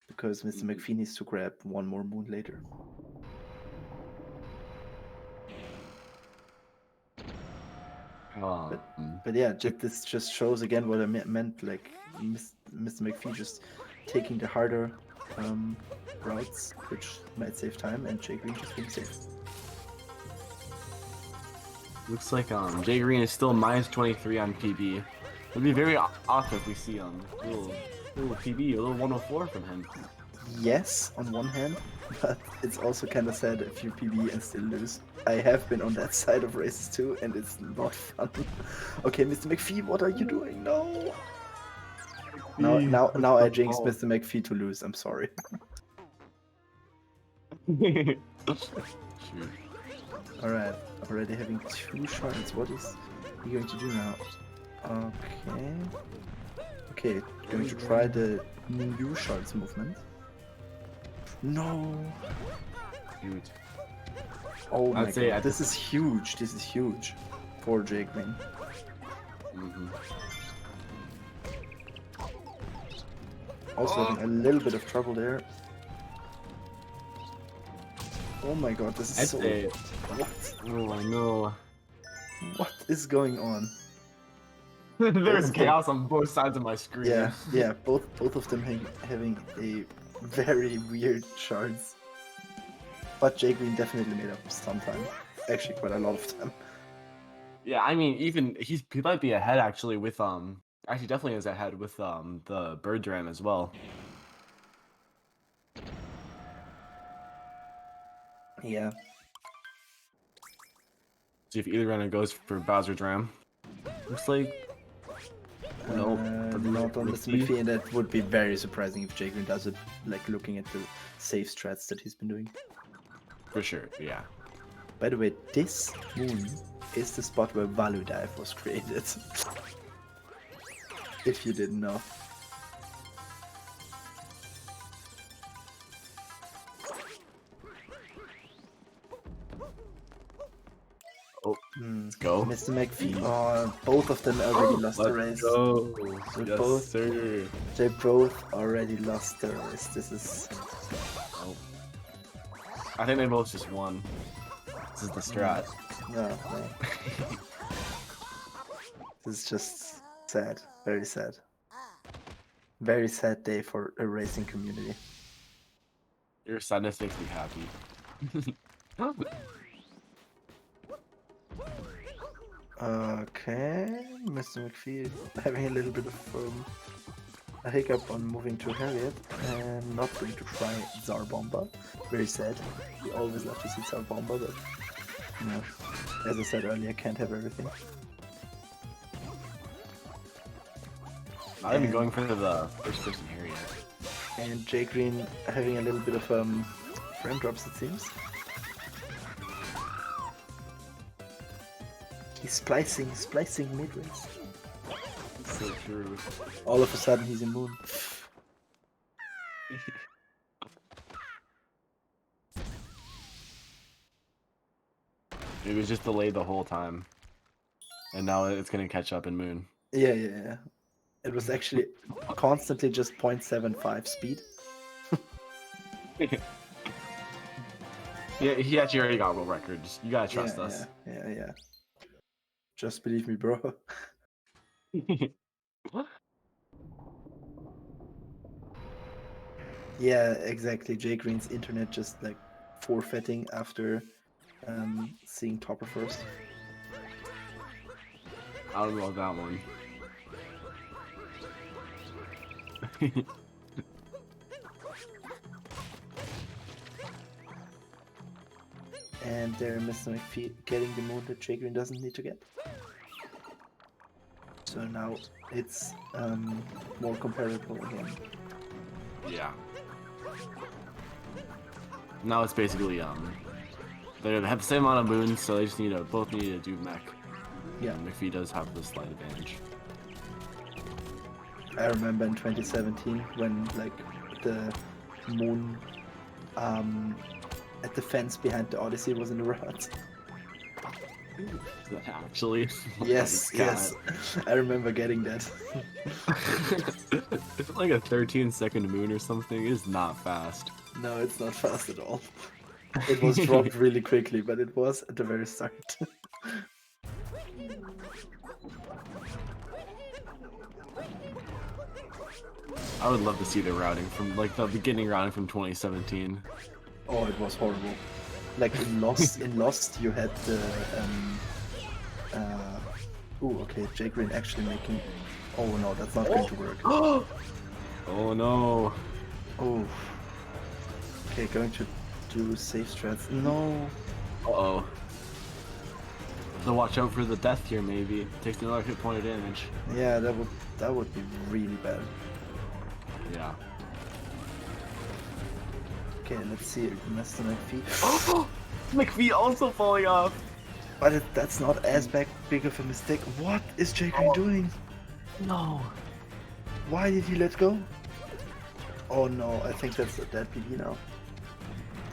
because MrMcFee needs to grab one more moon later. But yeah, this just shows again what I meant. Like MrMcFee just taking the harder routes, which might save time, and JGreen just being safe. Looks like JGreen is still minus 23 on PB. It'd be very off if we see a little PB, a little 104 from him. Yes, on one hand, but it's also kind of sad if you PB and still lose. I have been on that side of races too, and it's not fun. Okay, MrMcFee, what are you doing? No. Now I jinxed MrMcFee to lose. I'm sorry. Shoot. Alright, already having 2 shards. What is he going to do now? Okay, going to try the new shards movement. No! Huge. Oh my say god, this is huge. This is huge for JGreen. Also having a little bit of trouble there. Oh my god, this is What? Oh no. What is going on? There's chaos on both sides of my screen. Yeah, both of them having a very weird shards. But JGreen definitely made up some time. Actually, quite a lot of time. Yeah, I mean, even he might be ahead actually with actually definitely is ahead with the bird dram as well. Yeah. See if either runner goes for Bowser dram. Looks like nope. Not on MrMcFee, and that would be very surprising if JGreen does it, like looking at the safe strats that he's been doing. For sure, yeah. By the way, this moon is the spot where Value Dive was created. If you didn't know. Oh, let's go. MrMcFee. Oh, both of them already lost the race. They both already lost the race. This is... Oh. I think they both just won. This is the strat. No. This is just sad. Very sad. Very sad day for a racing community. Your sadness makes me happy. Okay, MrMcFee having a little bit of a hiccup on moving to Harriet and not going to try Tsar Bomba. Very sad. We always love to see Tsar Bomba, but you know, as I said earlier, can't have everything. Not even going for the first person Harriet. And JGreen having a little bit of frame drops, it seems. He's splicing mid-race. So true. All of a sudden he's in moon. It was just delayed the whole time. And now it's gonna catch up in moon. Yeah. It was actually constantly just 0.75 speed. Yeah, he actually already got world records. You gotta trust us. Yeah. Just believe me, bro. Yeah, exactly. JGreen's internet just like forfeiting after seeing Topper first. I don't know that one. And there MrMcFee getting the moon that JGreen doesn't need to get. So now it's more comparable again. Yeah. Now it's basically they have the same amount of moons, so they just both need to do mech. Yeah. And McFee does have the slight advantage. I remember in 2017 when like the moon, at the fence behind the Odyssey was in the rut. Actually. Yes, My God. yes. I remember getting that. Is it like a 13-second moon or something? It is not fast. No, it's not fast at all. It was dropped really quickly, but it was at the very start. I would love to see the routing from like the beginning routing from 2017. Oh, it was horrible. Like in Lost, you had the okay, JGreen actually making. Oh no, that's not going to work. Oh no. Oh. Okay, going to do safe strats. No. Uh-oh. So watch out for the death here maybe. Takes another hit point of damage. Yeah, that would be really bad. Yeah. Okay, let's see. MrMcFee. Oh! McFee also falling off! But that's not as big of a mistake. What is JGreen doing? No. Why did he let go? Oh no, I think that's a dead PD now.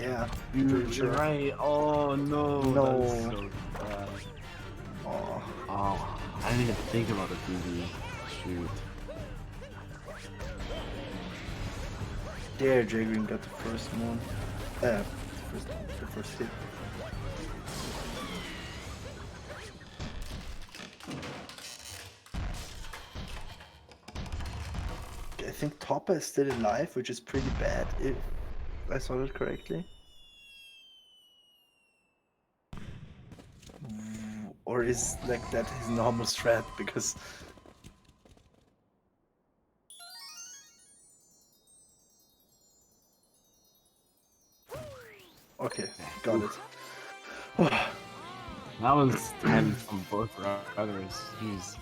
Yeah, You're right. Oh no. No. That's so bad. Oh, Oh, I didn't even think about the PV. Shoot. there, JGreen got the first one. The first hit. I think Topper is still alive, which is pretty bad if I saw it correctly. Or is like that his normal strat? Because okay, got it. That was 10 from both brothers. Jeez.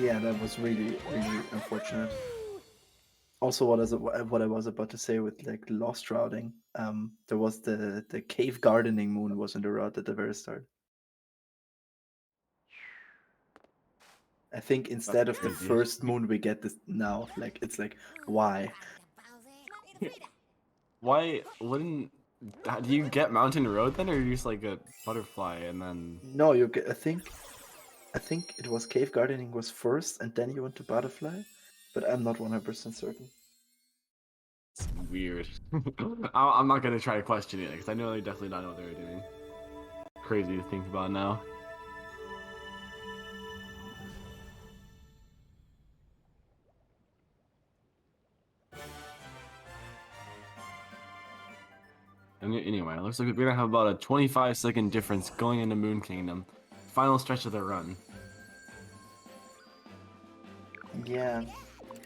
Yeah, that was really, really unfortunate. Also, what I was about to say with like lost routing, there was the cave gardening moon was in the route at the very start. I think instead of the crazy. first moon we get this now, like it's like why? Why wouldn't... Do you get Mountain Road then, or you just like a butterfly and then... No, you get. I think it was cave gardening was first, and then you went to butterfly, but I'm not 100% certain. It's weird. I'm not gonna try to question it, because I know they definitely don't know what they were doing. Crazy to think about now. Anyway, it looks like we're gonna have about a 25-second difference going into Moon Kingdom. Final stretch of the run. Yeah.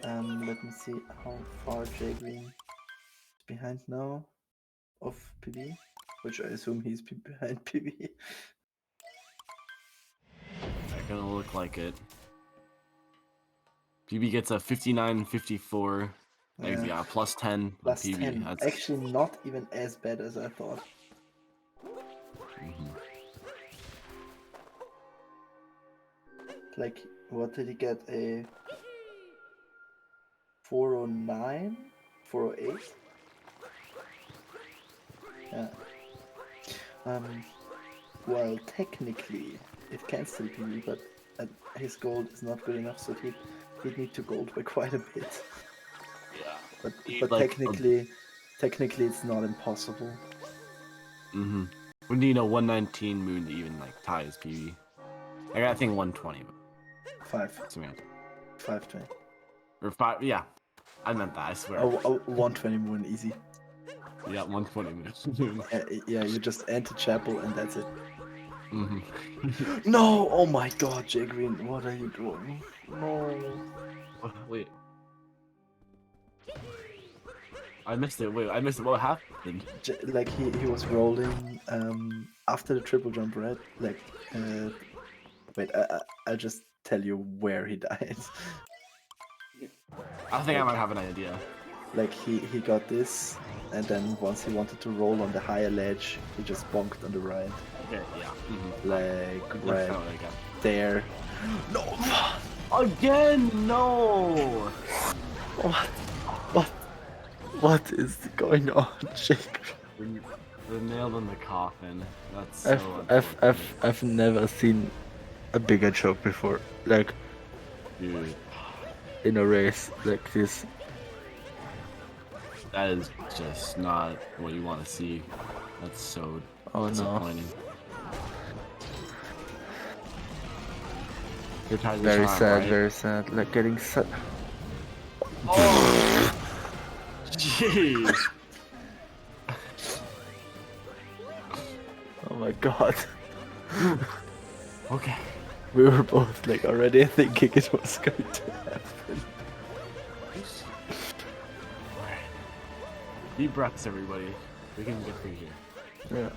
Let me see how far JGreen is behind now of PB, which I assume he's behind PB. They're gonna look like it. PB gets a 59-54. Yeah, plus 10 on Plus PB. 10. That's... Actually, not even as bad as I thought. Mhm. Like, what did he get? A 409? 408? Yeah. Well, technically, it can still be, but his gold is not good enough, so he'd need to gold by quite a bit. Yeah. But like, technically, it's not impossible. Mm-hmm. We need a 119 moon to even like tie his PB. I got, I think 120, but 520. or 5. Yeah, I meant that. I swear. Oh, 120 moon, easy. Yeah, 120 moon. Yeah, you just enter chapel and that's it. Mm-hmm. No! Oh my god, JGreen, what are you doing? No. Wait. I missed it. Wait, I missed it. What happened? Like he was rolling after the triple jump, right? Like wait, I'll just tell you where he died. I think I might have an idea. Like he got this, and then once he wanted to roll on the higher ledge, he just bonked on the right. Okay, yeah. Mm-hmm. Like right Definitely again. there. No! Again, no. What is going on, Jake? The nail in the coffin. That's so unfortunate. I've never seen a bigger joke before. Like Dude, in a race like this. that is just not what you want to see. That's so Oh no. disappointing. Your tired this Very time, sad, right? very sad. Like getting sad. Oh, jeez. Oh my god. Okay. We were both like already thinking it was going to happen. Alright. Deep breaths, everybody. We can get through here. Yeah.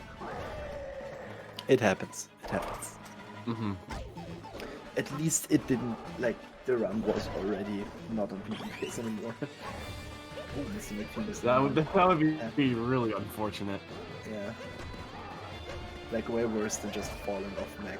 It happens. It happens. Mm-hmm. At least it didn't, like, the run was already not on PvPs anymore. Ooh, Mr. McFee was That would Yeah. be really unfortunate. Yeah. Like, way worse than just falling off mech.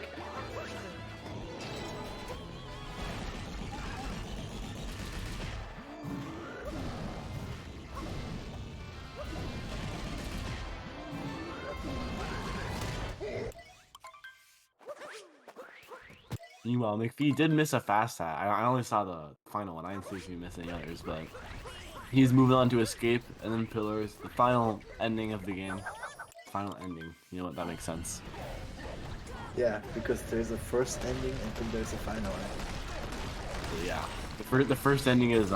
Meanwhile, McPhee did miss a fast hat. I only saw the final one. I didn't see if he missed any others, but he's moving on to escape and then pillars. The final ending of the game. Final ending. You know what? That makes sense. Yeah, because there's a first ending and then there's a final ending. So yeah, the first ending is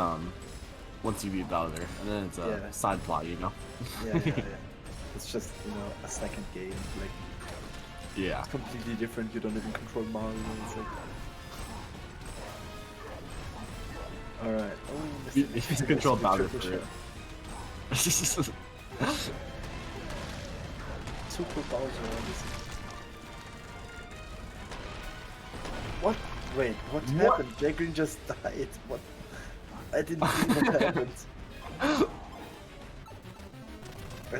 once you beat Bowser, and then it's a Yeah. side plot. You know. Yeah. It's just, a second game. Like, Yeah. it's completely different. You don't even control Mario. It's like... Alright. Oh, You Mr. just control Mr. Bowser Triple for it. Shot. Super Bowser. What? Wait, what happened? JGreen just died. What? I didn't see what happened. I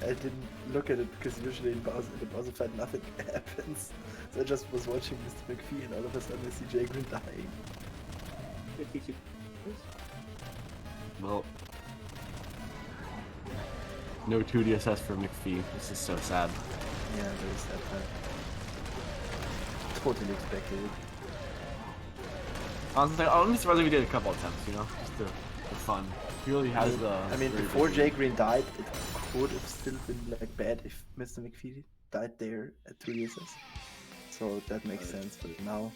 didn't look at it because usually in the Bowser fight nothing happens. So I just was watching Mr. McFee and all of a sudden I see JGreen dying. Well, no 2DSS for McPhee. This is so sad. Yeah, very sad. Totally expected it. Honestly, I'm surprised we did a couple attempts. You know, just for fun. He really has the. I mean, very before big lead. JGreen died, it could have still been like bad if Mr. McFee died there at 2DSS. So that makes sense, but now...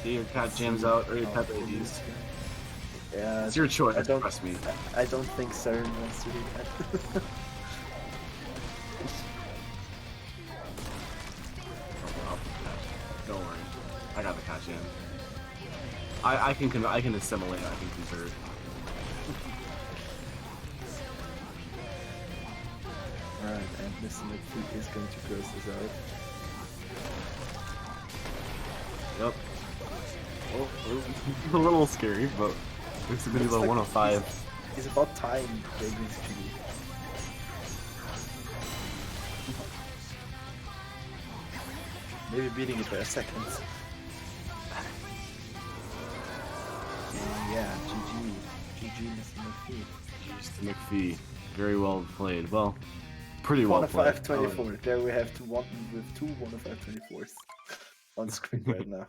See your cat jams out or your cat babies. Yeah, It's your choice. I don't, Trust me. I don't think Saren wants to do that. Don't worry, I got the cat jam. I can assimilate. I can convert. Alright, and Mr. McFee is going to close this out. Yep. Oh, it's a little scary, but it's gonna be about 105. It's about time JGreen's GG. Maybe beating it by a second. And yeah, GG. GG, Mr. McFee. Mr. McPhee, very well played. Well, pretty well 1 of played. 524. There we have one with two 1 of 524s on screen right now.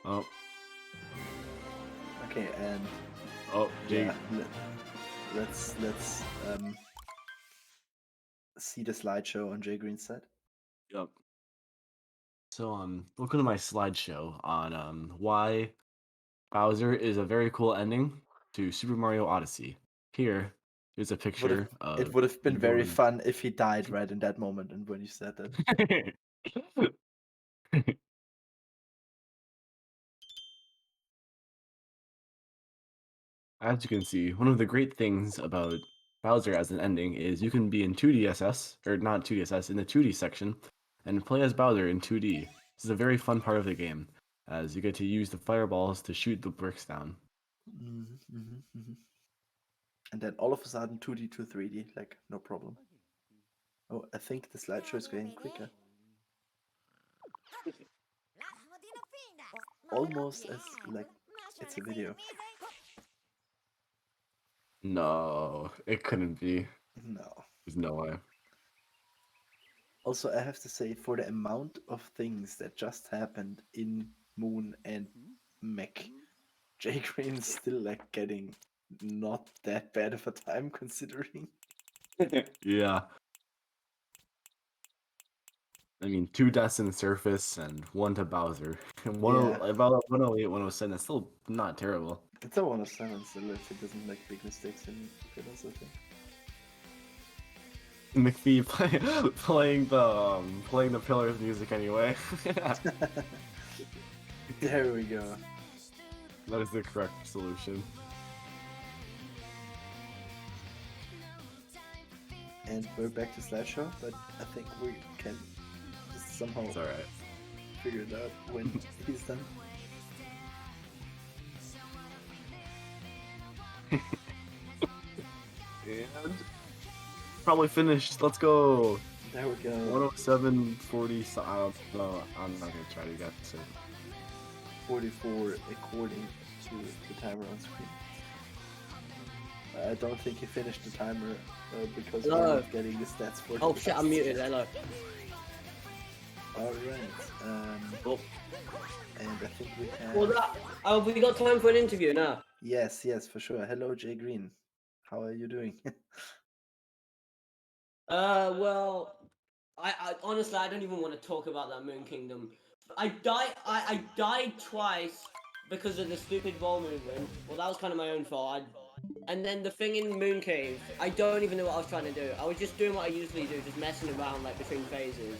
Oh, Okay, and oh, Jay. yeah, let's see the slideshow on JGreen's side. Yep. So welcome to my slideshow on why Bowser is a very cool ending to Super Mario Odyssey. Here is a picture of It would have been you very going- fun if he died right in that moment and when you said that. As you can see, one of the great things about Bowser as an ending is you can be in 2DSS, or not 2DSS, in the 2D section, and play as Bowser in 2D. This is a very fun part of the game, as you get to use the fireballs to shoot the bricks down. And then all of a sudden 2D to 3D, like no problem. Oh, I think the slideshow is getting quicker. almost as like it's a video. No, it couldn't be. No. There's no way. Also, I have to say, for the amount of things that just happened in Moon and Mech, JGreen is still like getting not that bad of a time considering. Yeah. I mean, 2 deaths in the surface and 1 to Bowser. And about 108, 107, that's still not terrible. It's a 107 still if it doesn't make big mistakes in philosophy. McPhee playing the Pillars music anyway. There we go. That is the correct solution. And we're back to slideshow, but I think we can just somehow It's alright. figure it out when he's done. And probably finished. Let's go. There we go. 107.40. So I don't know. I'm not gonna try to guess it. 44 according to the timer on screen. I don't think he finished the timer because we're No. not getting the stats for Oh the shit, I'm rest. muted. Hello. Alright. Oh. And I think we have... Well, we got time for an interview now. Yes, for sure. Hello, JGreen. How are you doing? Well, I honestly I don't even want to talk about that Moon Kingdom. I died twice because of the stupid ball movement. Well, that was kind of my own fault. And then the thing in Moon Cave, I don't even know what I was trying to do. I was just doing what I usually do, just messing around like between phases.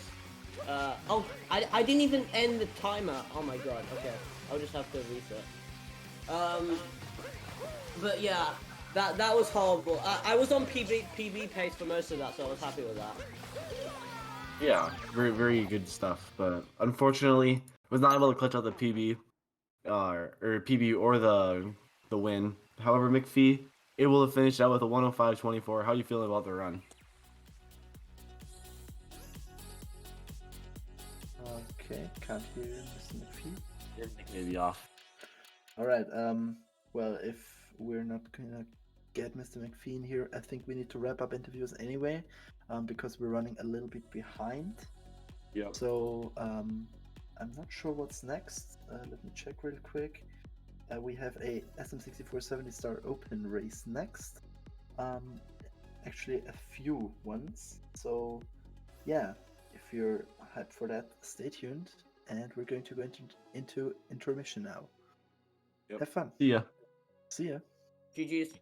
I didn't even end the timer. Oh my god. Okay, I'll just have to reset. But yeah. That was horrible. I was on PB pace for most of that, so I was happy with that. Yeah, very very good stuff. But unfortunately, was not able to clutch out the PB, or PB or the win. However, McPhee able to finish out with a 105.24. How are you feeling about the run? Okay, can't hear Mr. McPhee. Maybe off. Alright, well, if we're not gonna get Mr. McPhee in here, I think we need to wrap up interviews anyway, because we're running a little bit behind. Yep. So, I'm not sure what's next. Let me check real quick. We have a SM64 70-star open race next. Actually, a few ones. So, yeah, if you're hyped for that, stay tuned. And we're going to go into intermission now. Yep. Have fun. See ya. See ya. GG's.